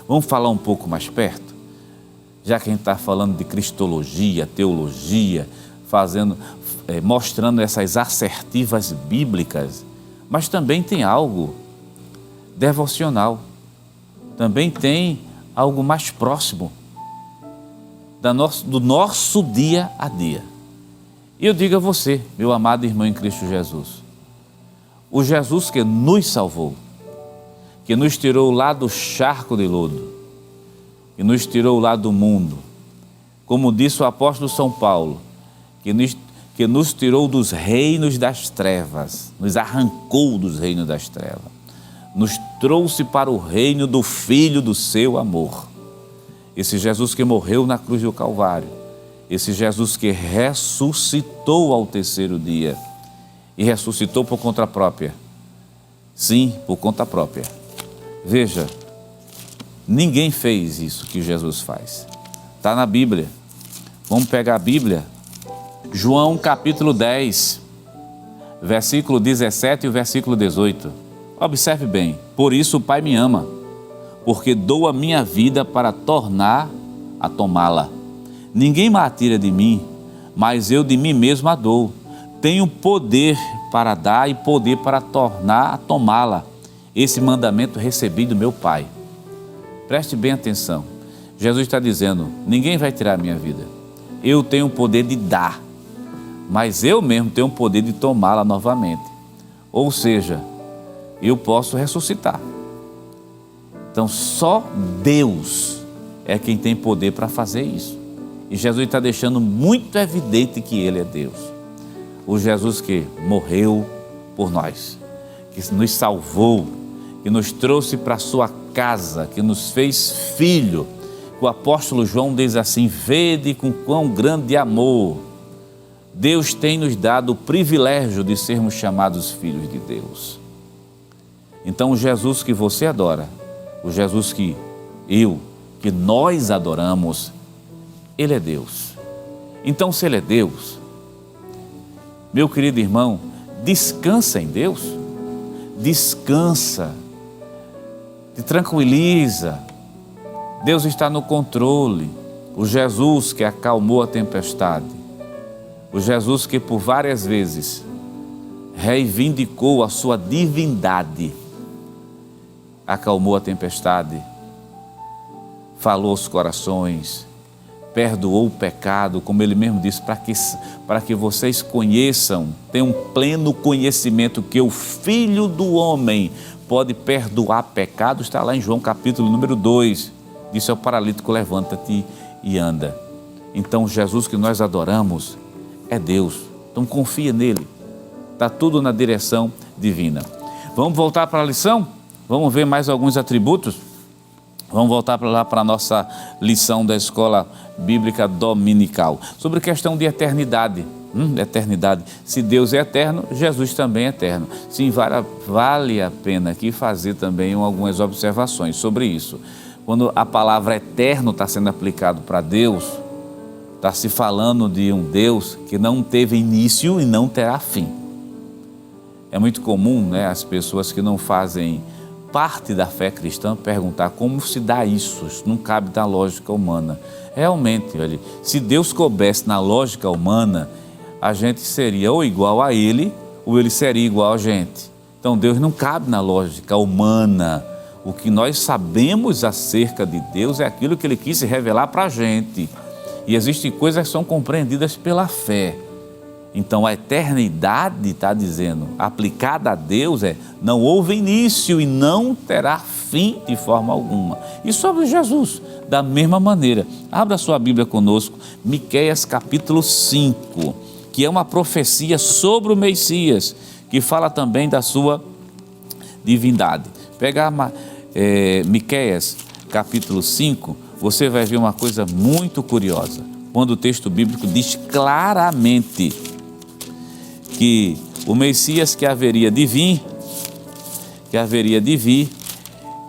vamos falar um pouco mais perto, já que a gente está falando de cristologia, teologia, mostrando essas assertivas bíblicas, mas também tem algo devocional, também tem algo mais próximo do nosso dia a dia. E eu digo a você, meu amado irmão em Cristo Jesus, o Jesus que nos salvou, que nos tirou lá do charco de lodo, que nos tirou lá do mundo, como disse o apóstolo São Paulo, que nos tirou dos reinos das trevas, nos arrancou dos reinos das trevas, nos trouxe para o reino do Filho do seu amor. Esse Jesus que morreu na cruz do Calvário, esse Jesus que ressuscitou ao terceiro dia, e ressuscitou por conta própria. Sim, por conta própria. Veja, ninguém fez isso que Jesus faz. Está na Bíblia. Vamos pegar a Bíblia. João capítulo 10, versículo 17 e o versículo 18. Observe bem. Por isso o Pai me ama, porque dou a minha vida para tornar a tomá-la. Ninguém me tira de mim, mas eu de mim mesmo a dou. Tenho poder para dar e poder para tornar a tomá-la. Esse mandamento recebi do meu Pai. Preste bem atenção. Jesus está dizendo, ninguém vai tirar a minha vida. Eu tenho o poder de dar, mas eu mesmo tenho o poder de tomá-la novamente. Ou seja, eu posso ressuscitar. Então só Deus é quem tem poder para fazer isso. E Jesus está deixando muito evidente que Ele é Deus. O Jesus que morreu por nós, que nos salvou, que nos trouxe para a sua casa, que nos fez filho. O apóstolo João diz assim, vede com quão grande amor Deus tem nos dado o privilégio de sermos chamados filhos de Deus. Então o Jesus que você adora, o Jesus que nós adoramos, Ele é Deus. Então se Ele é Deus, meu querido irmão, descansa em Deus, descansa, te tranquiliza, Deus está no controle. O Jesus que acalmou a tempestade, o Jesus que por várias vezes reivindicou a sua divindade, acalmou a tempestade, falou aos corações, perdoou o pecado, como Ele mesmo disse, para que vocês conheçam, tenham pleno conhecimento que o Filho do Homem pode perdoar pecado. Está lá em João capítulo número 2, disse ao paralítico, levanta-te e anda. Então Jesus que nós adoramos é Deus, então confia nele, está tudo na direção divina. Vamos voltar para a lição? Vamos ver mais alguns atributos? Vamos voltar para a nossa lição da escola bíblica dominical, sobre questão de eternidade. Eternidade. Se Deus é eterno, Jesus também é eterno. Sim, vale a pena aqui fazer também algumas observações sobre isso. Quando a palavra eterno está sendo aplicado para Deus, Está se falando de um Deus que não teve início e não terá fim. É muito comum, né, as pessoas que não fazem parte da fé cristã perguntar como se dá isso. Isso não cabe na lógica humana. Realmente, olha, se Deus coubesse na lógica humana, a gente seria ou igual a Ele, ou Ele seria igual a gente. Então Deus não cabe na lógica humana. O que nós sabemos acerca de Deus é aquilo que Ele quis se revelar para a gente. E existem coisas que são compreendidas pela fé. Então a eternidade, está dizendo, aplicada a Deus não houve início e não terá fim de forma alguma. E sobre Jesus, da mesma maneira. Abra sua Bíblia conosco, Miqueias capítulo 5, que é uma profecia sobre o Messias, que fala também da sua divindade. Pega Miqueias capítulo 5, você vai ver uma coisa muito curiosa. Quando o texto bíblico diz claramente que o Messias que haveria de vir,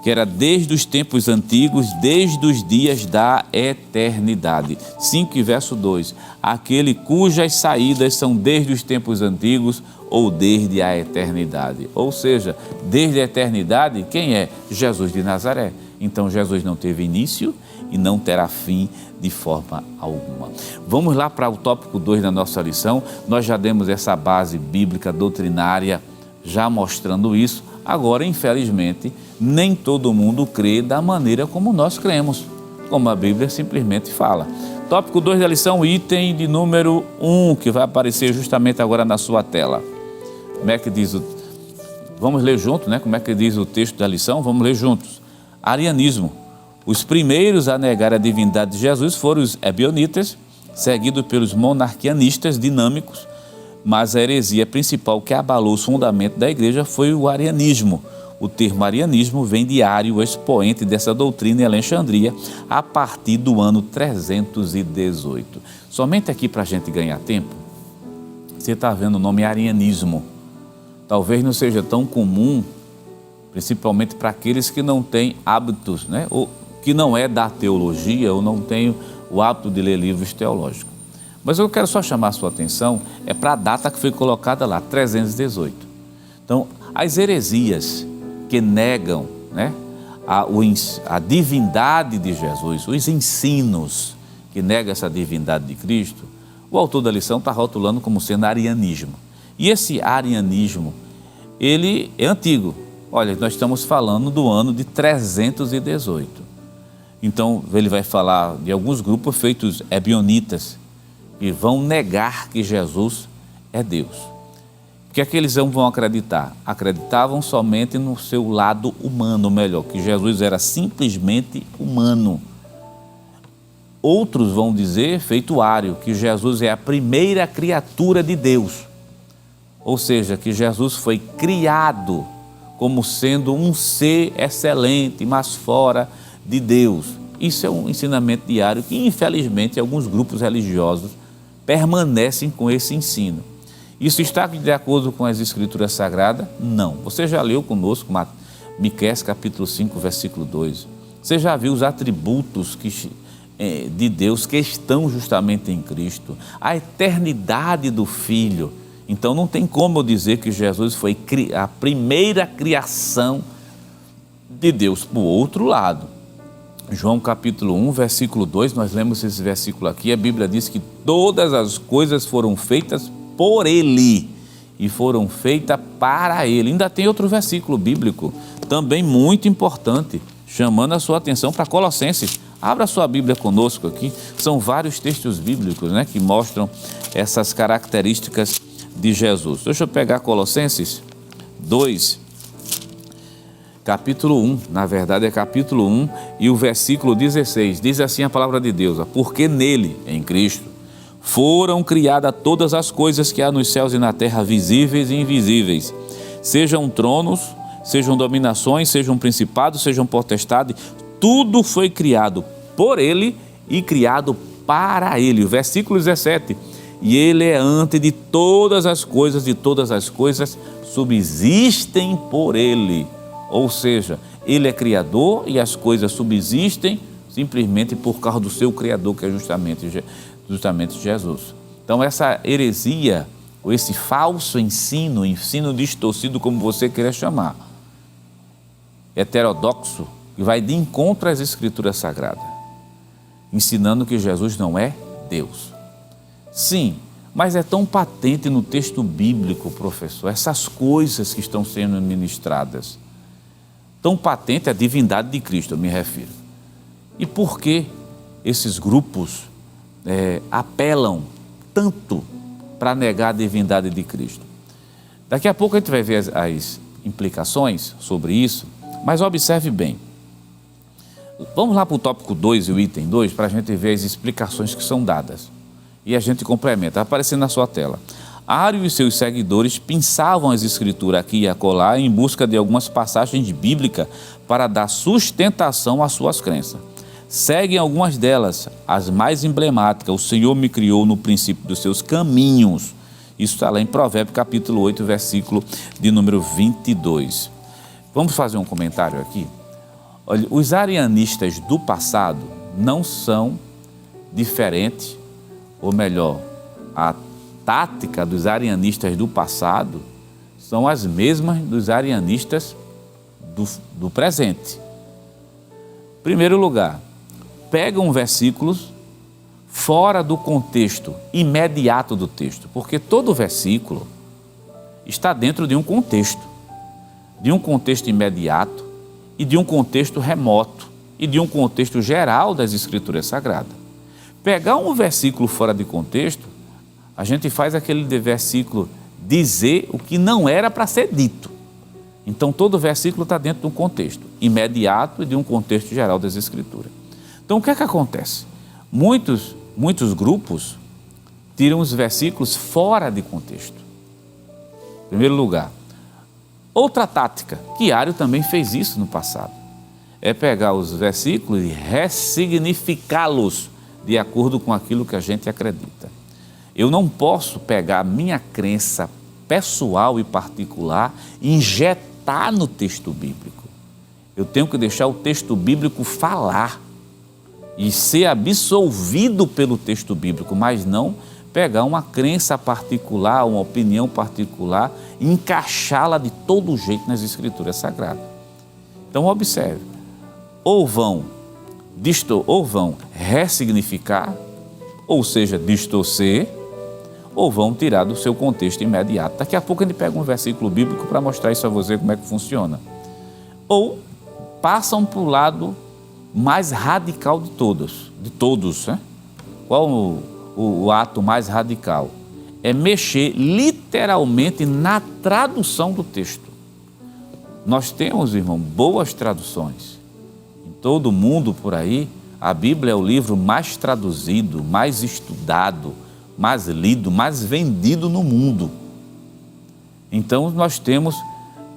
que era desde os tempos antigos, desde os dias da eternidade. 5 e verso 2, aquele cujas saídas são desde os tempos antigos ou desde a eternidade. Ou seja, desde a eternidade, quem é? Jesus de Nazaré. Então Jesus não teve início e não terá fim de forma alguma. Vamos lá para o tópico 2 da nossa lição. Nós já demos essa base bíblica doutrinária, já mostrando isso. Agora, infelizmente, nem todo mundo crê da maneira como nós cremos, como a Bíblia simplesmente fala. Tópico 2 da lição, item de número 1, que vai aparecer justamente agora na sua tela. Como é que diz Vamos ler junto, né? Como é que diz o texto da lição? Vamos ler juntos. Arianismo. Os primeiros a negar a divindade de Jesus foram os ebionitas, seguidos pelos monarquianistas dinâmicos, mas a heresia principal que abalou os fundamentos da igreja foi o arianismo. O termo arianismo vem de Ário, expoente dessa doutrina em Alexandria, a partir do ano 318. Somente aqui para a gente ganhar tempo, você está vendo o nome arianismo. Talvez não seja tão comum, principalmente para aqueles que não têm hábitos, né? Ou que não é da teologia ou não tem o hábito de ler livros teológicos. Mas eu quero só chamar a sua atenção para a data que foi colocada lá, 318. Então, as heresias que negam, né, a divindade de Jesus, os ensinos que negam essa divindade de Cristo, o autor da lição está rotulando como sendo arianismo. E esse arianismo, ele é antigo. Olha, nós estamos falando do ano de 318. Então, ele vai falar de alguns grupos feitos ebionitas, que vão negar que Jesus é Deus. O que é que eles vão acreditar? Acreditavam somente no seu lado humano, melhor, que Jesus era simplesmente humano. Outros vão dizer, feito Ário, que Jesus é a primeira criatura de Deus. Ou seja, que Jesus foi criado como sendo um ser excelente, mas fora de Deus. Isso é um ensinamento diário que, infelizmente, alguns grupos religiosos permanecem com esse ensino. Isso está de acordo com as Escrituras Sagradas? Não. Você já leu conosco Miqueias capítulo 5, versículo 2. Você já viu os atributos de Deus que estão justamente em Cristo. A eternidade do Filho. Então não tem como eu dizer que Jesus foi a primeira criação de Deus. Por outro lado, João capítulo 1, versículo 2, nós lemos esse versículo aqui, a Bíblia diz que todas as coisas foram feitas por Ele e foram feitas para Ele. Ainda tem outro versículo bíblico, também muito importante, chamando a sua atenção para Colossenses. Abra sua Bíblia conosco aqui, são vários textos bíblicos, né, que mostram essas características de Jesus. Deixa eu pegar Colossenses 2, capítulo 1, na verdade é capítulo 1 e o versículo 16, diz assim a palavra de Deus: porque nele, em Cristo, foram criadas todas as coisas que há nos céus e na terra, visíveis e invisíveis, sejam tronos, sejam dominações, sejam principados, sejam potestades, tudo foi criado por Ele e criado para Ele. O versículo 17, e Ele é antes de todas as coisas, e todas as coisas subsistem por Ele. Ou seja, Ele é Criador e as coisas subsistem simplesmente por causa do seu Criador, que é justamente justamente Jesus. Então essa heresia, ou esse falso ensino, ensino distorcido, como você queira chamar, heterodoxo, que vai de encontro às Escrituras Sagradas, ensinando que Jesus não é Deus. Sim, mas é tão patente no texto bíblico, professor, essas coisas que estão sendo ministradas. Tão patente a divindade de Cristo, eu me refiro. E por que esses grupos apelam tanto para negar a divindade de Cristo? Daqui a pouco a gente vai ver as implicações sobre isso, mas observe bem. Vamos lá para o tópico 2 e o item 2 para a gente ver as explicações que são dadas. E a gente complementa, está aparecendo na sua tela. Ário e seus seguidores pinçavam as escrituras aqui e acolá em busca de algumas passagens bíblicas para dar sustentação às suas crenças. Seguem algumas delas, as mais emblemáticas. O Senhor me criou no princípio dos seus caminhos. Isso está lá em Provérbios capítulo 8, versículo de número 22. Vamos fazer um comentário aqui? Olha, os arianistas do passado não são diferentes, ou melhor, a tática dos arianistas do passado são as mesmas dos arianistas do presente. Em primeiro lugar, pegam versículos fora do contexto imediato do texto, porque todo versículo está dentro de um contexto imediato e de um contexto remoto e de um contexto geral das Escrituras Sagradas. Pegar um versículo fora de contexto, a gente faz aquele versículo dizer o que não era para ser dito. Então, todo versículo está dentro de um contexto imediato e de um contexto geral das Escrituras. Então, o que é que acontece? Muitos grupos tiram os versículos fora de contexto. Em primeiro lugar. Outra tática, que Ário também fez isso no passado, é pegar os versículos e ressignificá-los de acordo com aquilo que a gente acredita. Eu não posso pegar a minha crença pessoal e particular e injetar no texto bíblico. Eu tenho que deixar o texto bíblico falar e ser absolvido pelo texto bíblico, mas não pegar uma crença particular, uma opinião particular e encaixá-la de todo jeito nas Escrituras Sagradas. Então observe, ou vão ressignificar, ou seja, distorcer, ou vão tirar do seu contexto imediato. Daqui a pouco a gente pega um versículo bíblico para mostrar isso a você como é que funciona. Ou passam para o lado mais radical de todos, né? Qual o ato mais radical? É mexer literalmente na tradução do texto. Nós temos, irmão, boas traduções. Em todo mundo por aí, a Bíblia é o livro mais traduzido, mais estudado, mais lido, mais vendido no mundo. Então, nós temos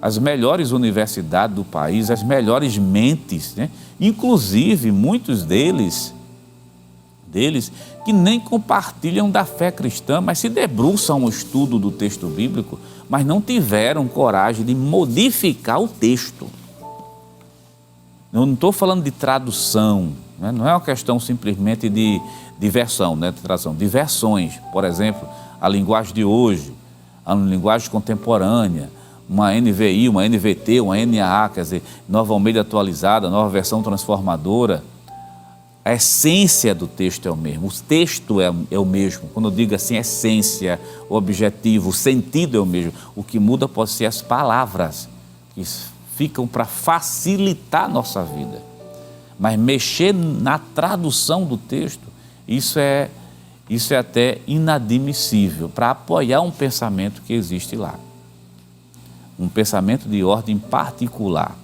as melhores universidades do país, as melhores mentes, né? Inclusive muitos deles que nem compartilham da fé cristã, mas se debruçam no estudo do texto bíblico, mas não tiveram coragem de modificar o texto. Eu não estou falando de tradução, né? Não é uma questão simplesmente de versão, né? De tradução, de versões. Por exemplo, a linguagem de hoje, a linguagem contemporânea, uma NVI, uma NVT, uma NAA, quer dizer, Nova Almeida atualizada, nova versão transformadora. A essência do texto é o mesmo, o texto é o mesmo. Quando eu digo assim, essência, o objetivo, o sentido é o mesmo. O que muda pode ser as palavras, que ficam para facilitar a nossa vida. Mas mexer na tradução do texto, isso é até inadmissível, para apoiar um pensamento que existe lá. Um pensamento de ordem particular.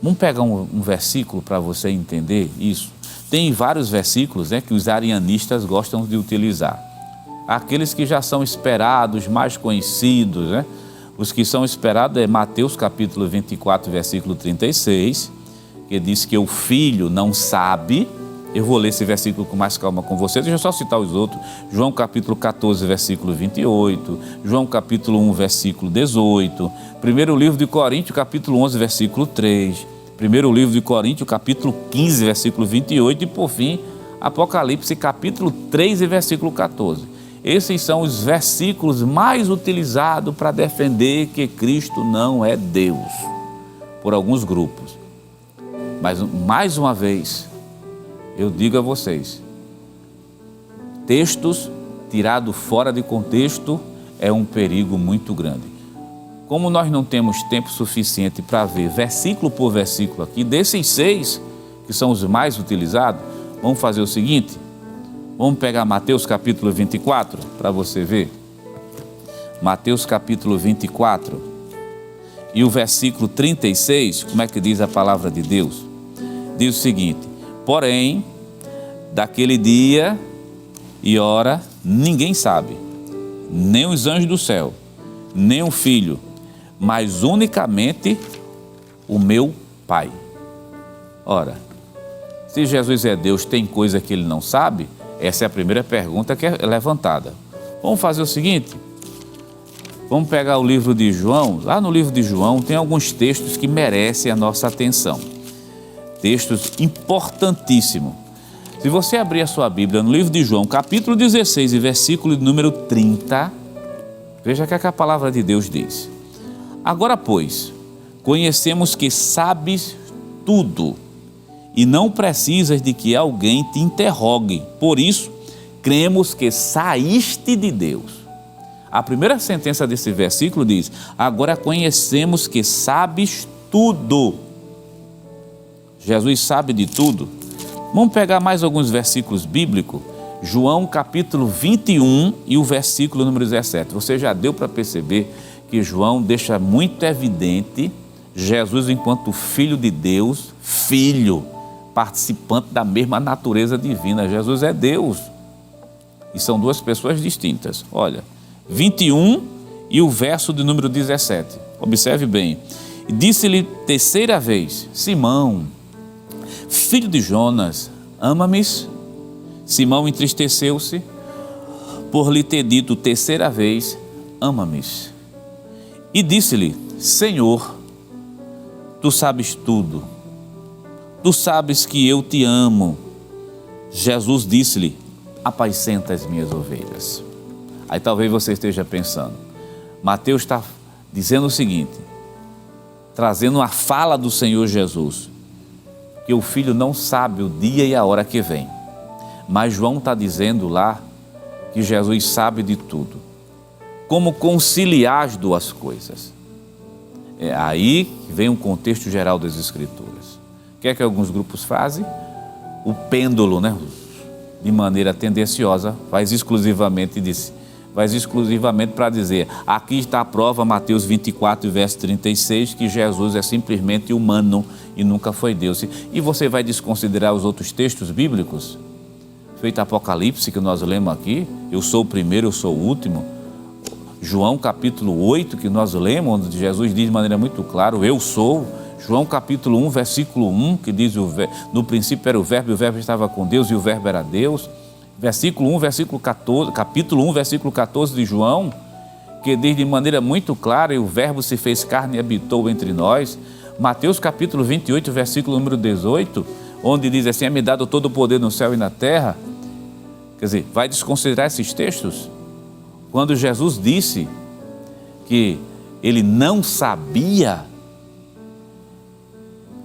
Vamos pegar um versículo para você entender isso. Tem vários versículos, né, que os arianistas gostam de utilizar. Aqueles que já são esperados, mais conhecidos, né? Os que são esperados é Mateus capítulo 24, versículo 36, que diz que o filho não sabe. Eu vou ler esse versículo com mais calma com você, deixa eu só citar os outros. João capítulo 14, versículo 28, João capítulo 1, versículo 18, primeiro livro de Coríntios, capítulo 11, versículo 3, primeiro livro de Coríntios, capítulo 15, versículo 28 e, por fim, Apocalipse capítulo 3 e versículo 14. Esses são os versículos mais utilizados para defender que Cristo não é Deus, por alguns grupos. Mas, mais uma vez, eu digo a vocês, textos tirados fora de contexto é um perigo muito grande. Como nós não temos tempo suficiente para ver versículo por versículo aqui, desses 6, que são os mais utilizados, vamos fazer o seguinte, vamos pegar Mateus capítulo 24, para você ver. Mateus capítulo 24 e o versículo 36, como é que diz a palavra de Deus? Diz o seguinte: porém, daquele dia e hora ninguém sabe, nem os anjos do céu, nem o Filho, mas unicamente o meu Pai. Ora, se Jesus é Deus, tem coisa que ele não sabe? Essa é a primeira pergunta que é levantada. Vamos fazer o seguinte, vamos pegar o livro de João. Lá no livro de João tem alguns textos que merecem a nossa atenção. Textos importantíssimos. Se você abrir a sua Bíblia no livro de João, capítulo 16 e versículo número 30, veja o que a palavra de Deus diz. Agora, pois, conhecemos que sabes tudo e não precisas de que alguém te interrogue. Por isso, cremos que saíste de Deus. A primeira sentença desse versículo diz: agora conhecemos que sabes tudo. Jesus sabe de tudo. Vamos pegar mais alguns versículos bíblicos. João capítulo 21 e o versículo número 17. Você já deu para perceber que João deixa muito evidente Jesus enquanto Filho de Deus, Filho, participante da mesma natureza divina. Jesus é Deus. E são duas pessoas distintas. Olha, 21 e o verso de número 17. Observe bem. Disse-lhe terceira vez: Simão, filho de Jonas, ama-me? Simão entristeceu-se por lhe ter dito terceira vez: ama-me. E disse-lhe: Senhor, tu sabes tudo. Tu sabes que eu te amo. Jesus disse-lhe: apacenta as minhas ovelhas. Aí talvez você esteja pensando, Mateus está dizendo o seguinte, trazendo a fala do Senhor Jesus, que o Filho não sabe o dia e a hora que vem. Mas João está dizendo lá que Jesus sabe de tudo. Como conciliar as duas coisas? É aí que vem o contexto geral das Escrituras. O que é que alguns grupos fazem? O pêndulo, né? De maneira tendenciosa, faz exclusivamente para dizer, aqui está a prova, Mateus 24, verso 36, que Jesus é simplesmente humano e nunca foi Deus. E você vai desconsiderar os outros textos bíblicos? Feito Apocalipse, que nós lemos aqui, eu sou o primeiro, eu sou o último. João capítulo 8, que nós lemos, onde Jesus diz de maneira muito clara, eu sou. João capítulo 1, versículo 1, que diz, no princípio era o verbo, e o verbo estava com Deus, e o verbo era Deus. Versículo 1, versículo 14, capítulo 1, versículo 14 de João, que diz de maneira muito clara, e o verbo se fez carne e habitou entre nós. Mateus capítulo 28, versículo número 18, onde diz assim, é-me dado todo o poder no céu e na terra. Quer dizer, vai desconsiderar esses textos? Quando Jesus disse que ele não sabia,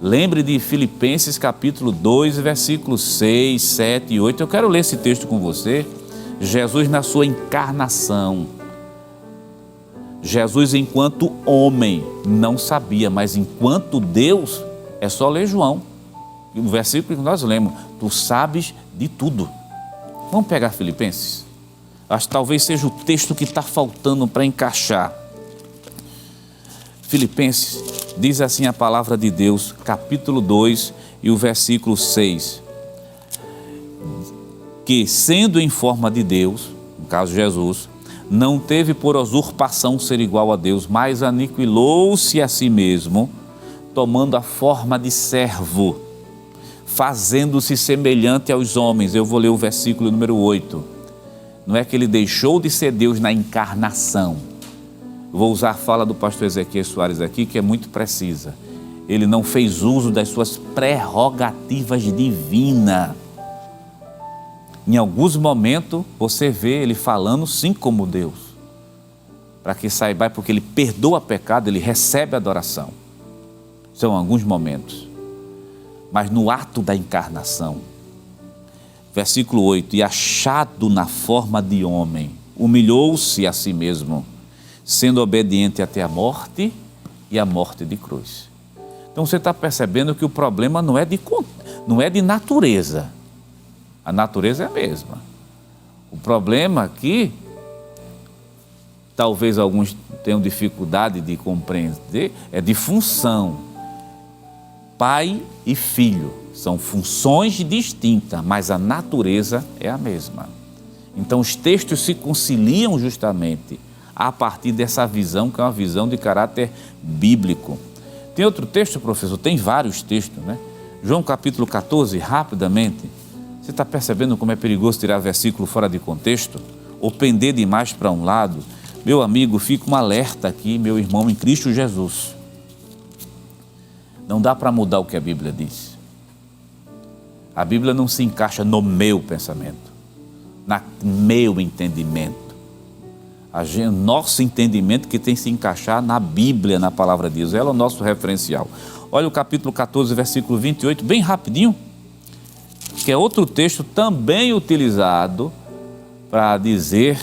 lembre de Filipenses capítulo 2, versículos 6, 7 e 8. Eu quero ler esse texto com você. Jesus na sua encarnação. Jesus enquanto homem não sabia, mas enquanto Deus, é só ler João. O versículo que nós lemos, tu sabes de tudo. Vamos pegar Filipenses? Acho que talvez seja o texto que está faltando para encaixar. Filipenses, diz assim a palavra de Deus, capítulo 2 e o versículo 6. Que sendo em forma de Deus, no caso Jesus, não teve por usurpação ser igual a Deus, mas aniquilou-se a si mesmo, tomando a forma de servo, fazendo-se semelhante aos homens. Eu vou ler o versículo número 8. Não é que ele deixou de ser Deus na encarnação. Eu vou usar a fala do pastor Ezequiel Soares aqui, que é muito precisa. Ele não fez uso das suas prerrogativas divinas. Em alguns momentos você vê ele falando sim como Deus. Para que saiba, porque ele perdoa pecado, ele recebe adoração. São alguns momentos. Mas no ato da encarnação, versículo 8, e achado na forma de homem, humilhou-se a si mesmo, sendo obediente até a morte e a morte de cruz. Então você está percebendo que o problema não é de natureza. A natureza é a mesma. O problema aqui, talvez alguns tenham dificuldade de compreender, é de função. Pai e filho são funções distintas, mas a natureza é a mesma. Então os textos se conciliam justamente a partir dessa visão, que é uma visão de caráter bíblico. Tem outro texto, professor? Tem vários textos, né? João capítulo 14, rapidamente. Você está percebendo como é perigoso tirar versículo fora de contexto? Ou pender demais para um lado? Meu amigo, fica um alerta aqui, meu irmão, em Cristo Jesus. Não dá para mudar o que a Bíblia diz. A Bíblia não se encaixa no meu pensamento, no meu entendimento. Nosso entendimento que tem que se encaixar na Bíblia, na palavra de Deus. Ela é o nosso referencial. Olha o capítulo 14, versículo 28, bem rapidinho, que é outro texto também utilizado para dizer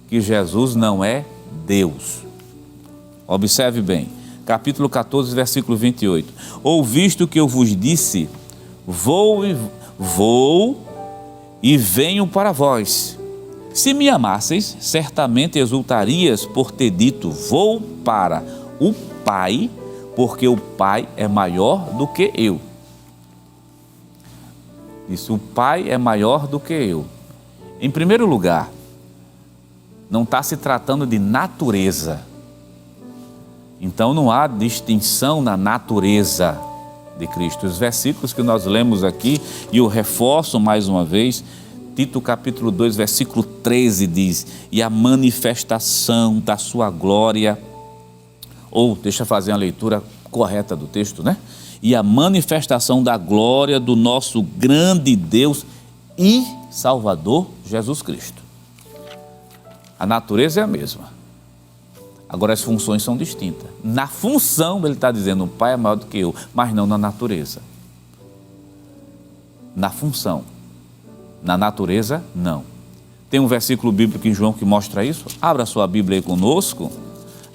que Jesus não é Deus. Observe bem, capítulo 14, versículo 28. Ouvisto que eu vos disse, vou e venho para vós. Se me amasseis, certamente exultarias por ter dito, vou para o Pai, porque o Pai é maior do que eu. Isso, o Pai é maior do que eu. Em primeiro lugar, não está se tratando de natureza. Então não há distinção na natureza de Cristo. Os versículos que nós lemos aqui, e eu reforço mais uma vez, Tito capítulo 2, versículo 13 diz, e a manifestação da sua glória, ou deixa eu fazer uma leitura correta do texto, né? E a manifestação da glória do nosso grande Deus e Salvador Jesus Cristo. A natureza é a mesma. Agora as funções são distintas. Na função ele está dizendo, o Pai é maior do que eu, mas não na natureza. Na função. Na natureza, não. Tem um versículo bíblico em João que mostra isso. Abra sua Bíblia aí conosco,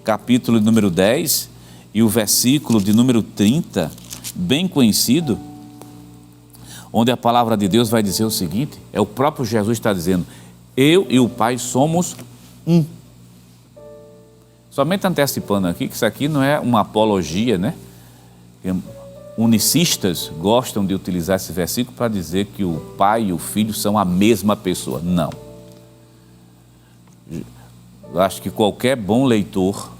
capítulo número 10 e o versículo de número 30, bem conhecido, onde a palavra de Deus vai dizer o seguinte, é o próprio Jesus está dizendo, eu e o Pai somos um. Somente antecipando aqui, que isso aqui não é uma apologia, né? Unicistas gostam de utilizar esse versículo para dizer que o Pai e o Filho são a mesma pessoa. Não. Eu acho que qualquer bom leitor,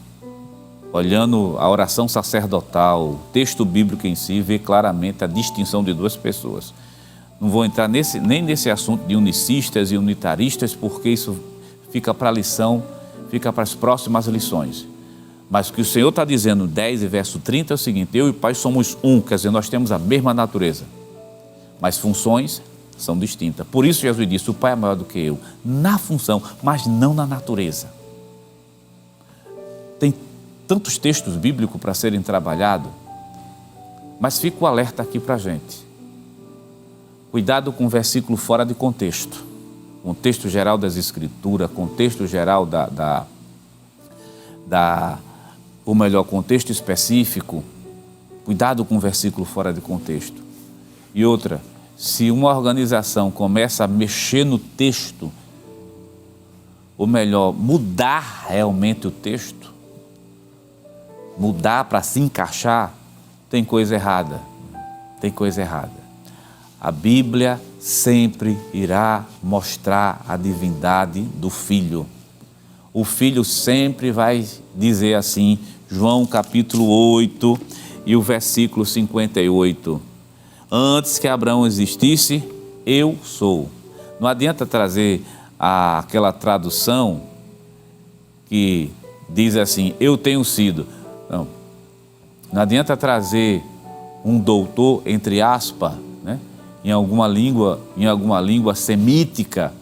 olhando a oração sacerdotal, o texto bíblico em si, vê claramente a distinção de duas pessoas. Não vou entrar nem nesse assunto de unicistas e unitaristas, porque isso fica para a lição, fica para as próximas lições. Mas o que o Senhor está dizendo, 10 e verso 30, é o seguinte, eu e o Pai somos um, quer dizer, nós temos a mesma natureza, mas funções são distintas. Por isso Jesus disse, o Pai é maior do que eu, na função, mas não na natureza. Tem tantos textos bíblicos para serem trabalhados, mas fica o alerta aqui para a gente. Cuidado com o versículo fora de contexto. Contexto geral das Escrituras, contexto geral ou melhor, contexto específico, cuidado com o versículo fora de contexto. E outra, se uma organização começa a mexer no texto, ou melhor, mudar realmente o texto, mudar para se encaixar, tem coisa errada, tem coisa errada. A Bíblia sempre irá mostrar a divindade do Filho. O Filho sempre vai dizer assim, João capítulo 8 e o versículo 58. Antes que Abraão existisse, eu sou. Não adianta trazer aquela tradução que diz assim, eu tenho sido. Não adianta trazer um doutor, entre aspas, né, em alguma língua semítica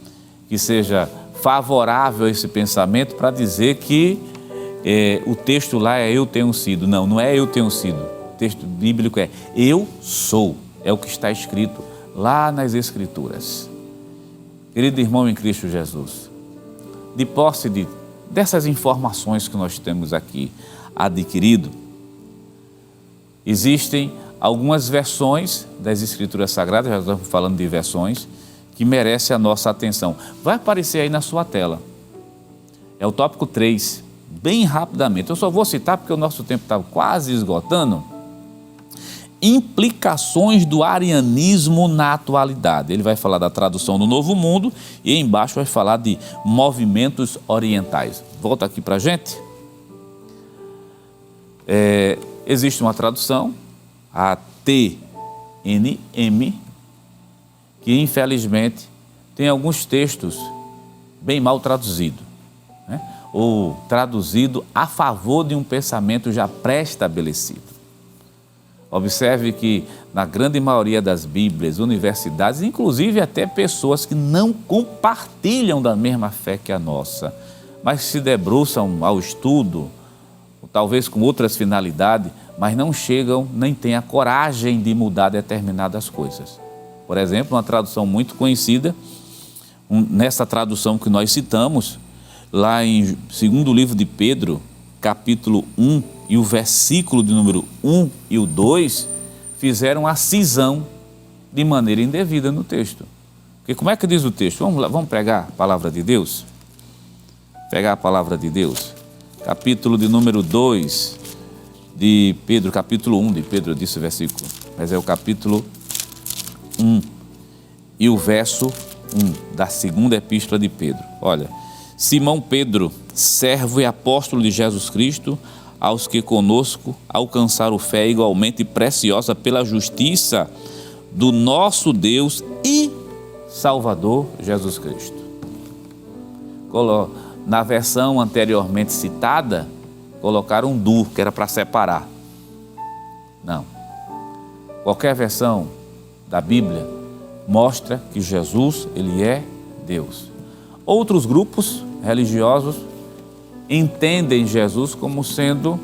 que seja favorável a esse pensamento para dizer que o texto lá é eu tenho sido. Não, não é eu tenho sido. O texto bíblico é eu sou. É o que está escrito lá nas Escrituras. Querido irmão em Cristo Jesus, de posse dessas informações que nós temos aqui adquirido, existem algumas versões das Escrituras Sagradas, já estamos falando de versões, que merecem a nossa atenção. Vai aparecer aí na sua tela. É o tópico 3, bem rapidamente. Eu só vou citar porque o nosso tempo está quase esgotando. Implicações do arianismo na atualidade. Ele vai falar da tradução do Novo Mundo e embaixo vai falar de movimentos orientais. Volta aqui para a gente. Existe uma tradução, a TNM, que infelizmente tem alguns textos bem mal traduzidos, né? Ou traduzido a favor de um pensamento já pré-estabelecido. Observe que na grande maioria das Bíblias, universidades, inclusive até pessoas que não compartilham da mesma fé que a nossa, mas se debruçam ao estudo, talvez com outras finalidades, mas não chegam nem têm a coragem de mudar determinadas coisas. Por exemplo, uma tradução muito conhecida, nessa tradução que nós citamos, lá em segundo livro de Pedro, capítulo 1, e o versículo de número 1 e o 2, fizeram a cisão de maneira indevida no texto. Porque como é que diz o texto? Vamos lá, vamos pregar a palavra de Deus? Pegar a palavra de Deus. Capítulo de número 2 de Pedro, capítulo 1 de Pedro, eu disse o versículo, mas é o capítulo 1 e o verso 1 da segunda epístola de Pedro. Olha, Simão Pedro, servo e apóstolo de Jesus Cristo, aos que conosco alcançaram fé igualmente preciosa pela justiça do nosso Deus e Salvador Jesus Cristo. Na versão anteriormente citada, colocaram um du, que era para separar. Não. Qualquer versão da Bíblia mostra que Jesus, ele é Deus. Outros grupos religiosos entendem Jesus como sendo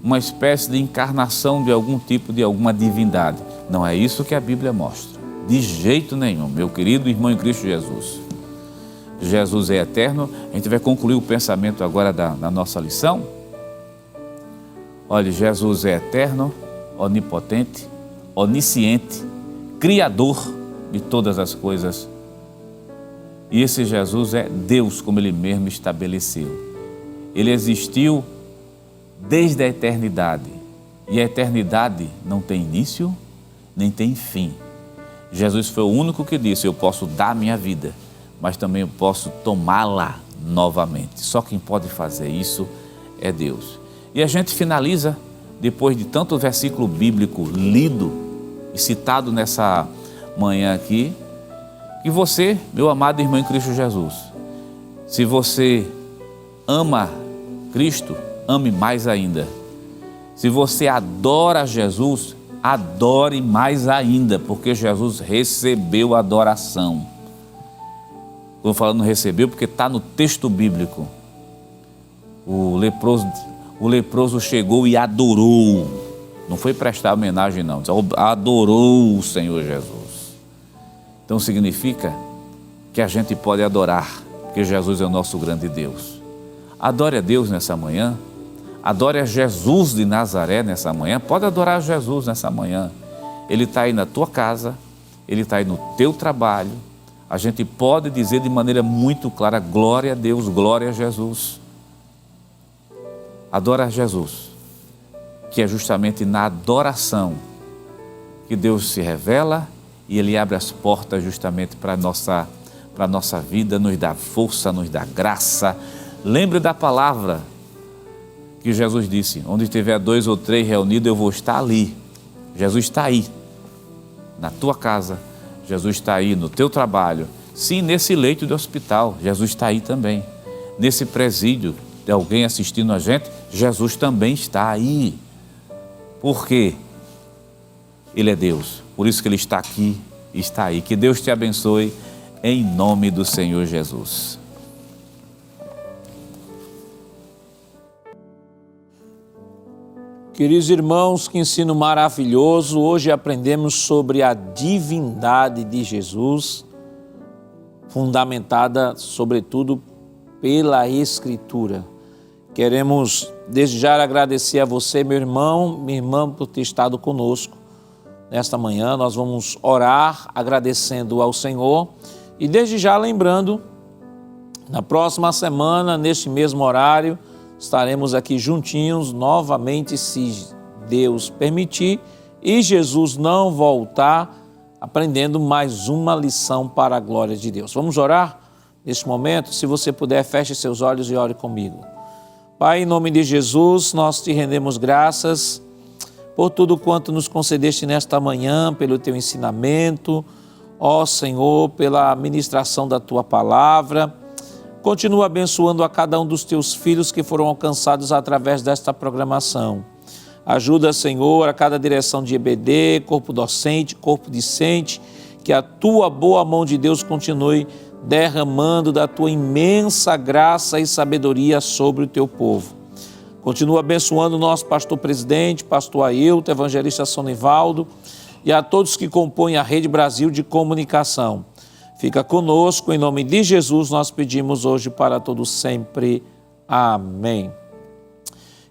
uma espécie de encarnação de algum tipo, de alguma divindade. Não é isso que a Bíblia mostra. De jeito nenhum, meu querido irmão em Cristo Jesus. Jesus é eterno. A gente vai concluir o pensamento agora da nossa lição. Olha, Jesus é eterno, onipotente, onisciente, criador de todas as coisas. E esse Jesus é Deus, como ele mesmo estabeleceu. Ele existiu desde a eternidade. E a eternidade não tem início, nem tem fim. Jesus foi o único que disse, eu posso dar minha vida, mas também eu posso tomá-la novamente. Só quem pode fazer isso é Deus. E a gente finaliza, depois de tanto versículo bíblico lido e citado nessa manhã aqui, que você, meu amado irmão em Cristo Jesus, se você ama Cristo, ame mais ainda. Se você adora Jesus, adore mais ainda, porque Jesus recebeu adoração. Estou falando recebeu porque está no texto bíblico. O leproso chegou e adorou. Não foi prestar homenagem não, adorou o Senhor Jesus. Então significa que a gente pode adorar, porque Jesus é o nosso grande Deus. Adore a Deus nessa manhã, adore a Jesus de Nazaré nessa manhã, pode adorar Jesus nessa manhã. Ele está aí na tua casa, ele está aí no teu trabalho. A gente pode dizer de maneira muito clara, glória a Deus, glória a Jesus. Adora a Jesus, que é justamente na adoração que Deus se revela e ele abre as portas justamente para a nossa vida, nos dá força, nos dá graça. Lembre da palavra que Jesus disse, onde tiver 2 ou 3 reunidos, eu vou estar ali. Jesus está aí, na tua casa, Jesus está aí no teu trabalho. Sim, nesse leito de hospital, Jesus está aí também. Nesse presídio, de alguém assistindo a gente, Jesus também está aí. Por quê? Ele é Deus, por isso que ele está aqui está aí. Que Deus te abençoe, em nome do Senhor Jesus. Queridos irmãos, que ensino maravilhoso! Hoje aprendemos sobre a divindade de Jesus, fundamentada, sobretudo, pela Escritura. Queremos, desde já, agradecer a você, meu irmão, minha irmã, por ter estado conosco nesta manhã. Nós vamos orar agradecendo ao Senhor e, desde já, lembrando, na próxima semana, neste mesmo horário, estaremos aqui juntinhos novamente, se Deus permitir, e Jesus não voltar, aprendendo mais uma lição para a glória de Deus. Vamos orar neste momento? Se você puder, feche seus olhos e ore comigo. Pai, em nome de Jesus, nós te rendemos graças por tudo quanto nos concedeste nesta manhã, pelo teu ensinamento, ó Senhor, pela ministração da tua palavra. Continua abençoando a cada um dos teus filhos que foram alcançados através desta programação. Ajuda, Senhor, a cada direção de EBD, corpo docente, corpo discente, que a tua boa mão de Deus continue derramando da tua imensa graça e sabedoria sobre o teu povo. Continua abençoando o nosso pastor presidente, pastor Ailton, evangelista Sonivaldo e a todos que compõem a Rede Brasil de Comunicação. Fica conosco, em nome de Jesus, nós pedimos hoje para todos sempre. Amém.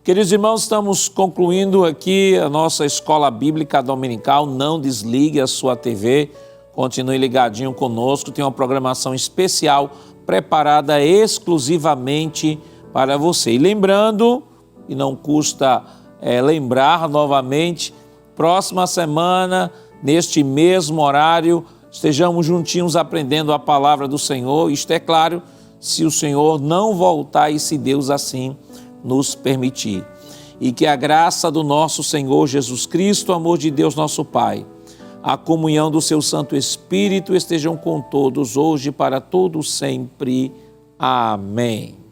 Queridos irmãos, estamos concluindo aqui a nossa escola bíblica dominical. Não desligue a sua TV, continue ligadinho conosco. Tem uma programação especial preparada exclusivamente para você. E lembrando, e não custa lembrar novamente, próxima semana, neste mesmo horário, estejamos juntinhos aprendendo a palavra do Senhor. Isto é claro, se o Senhor não voltar e se Deus assim nos permitir. E que a graça do nosso Senhor Jesus Cristo, o amor de Deus nosso Pai, a comunhão do seu Santo Espírito estejam com todos hoje para todos sempre. Amém.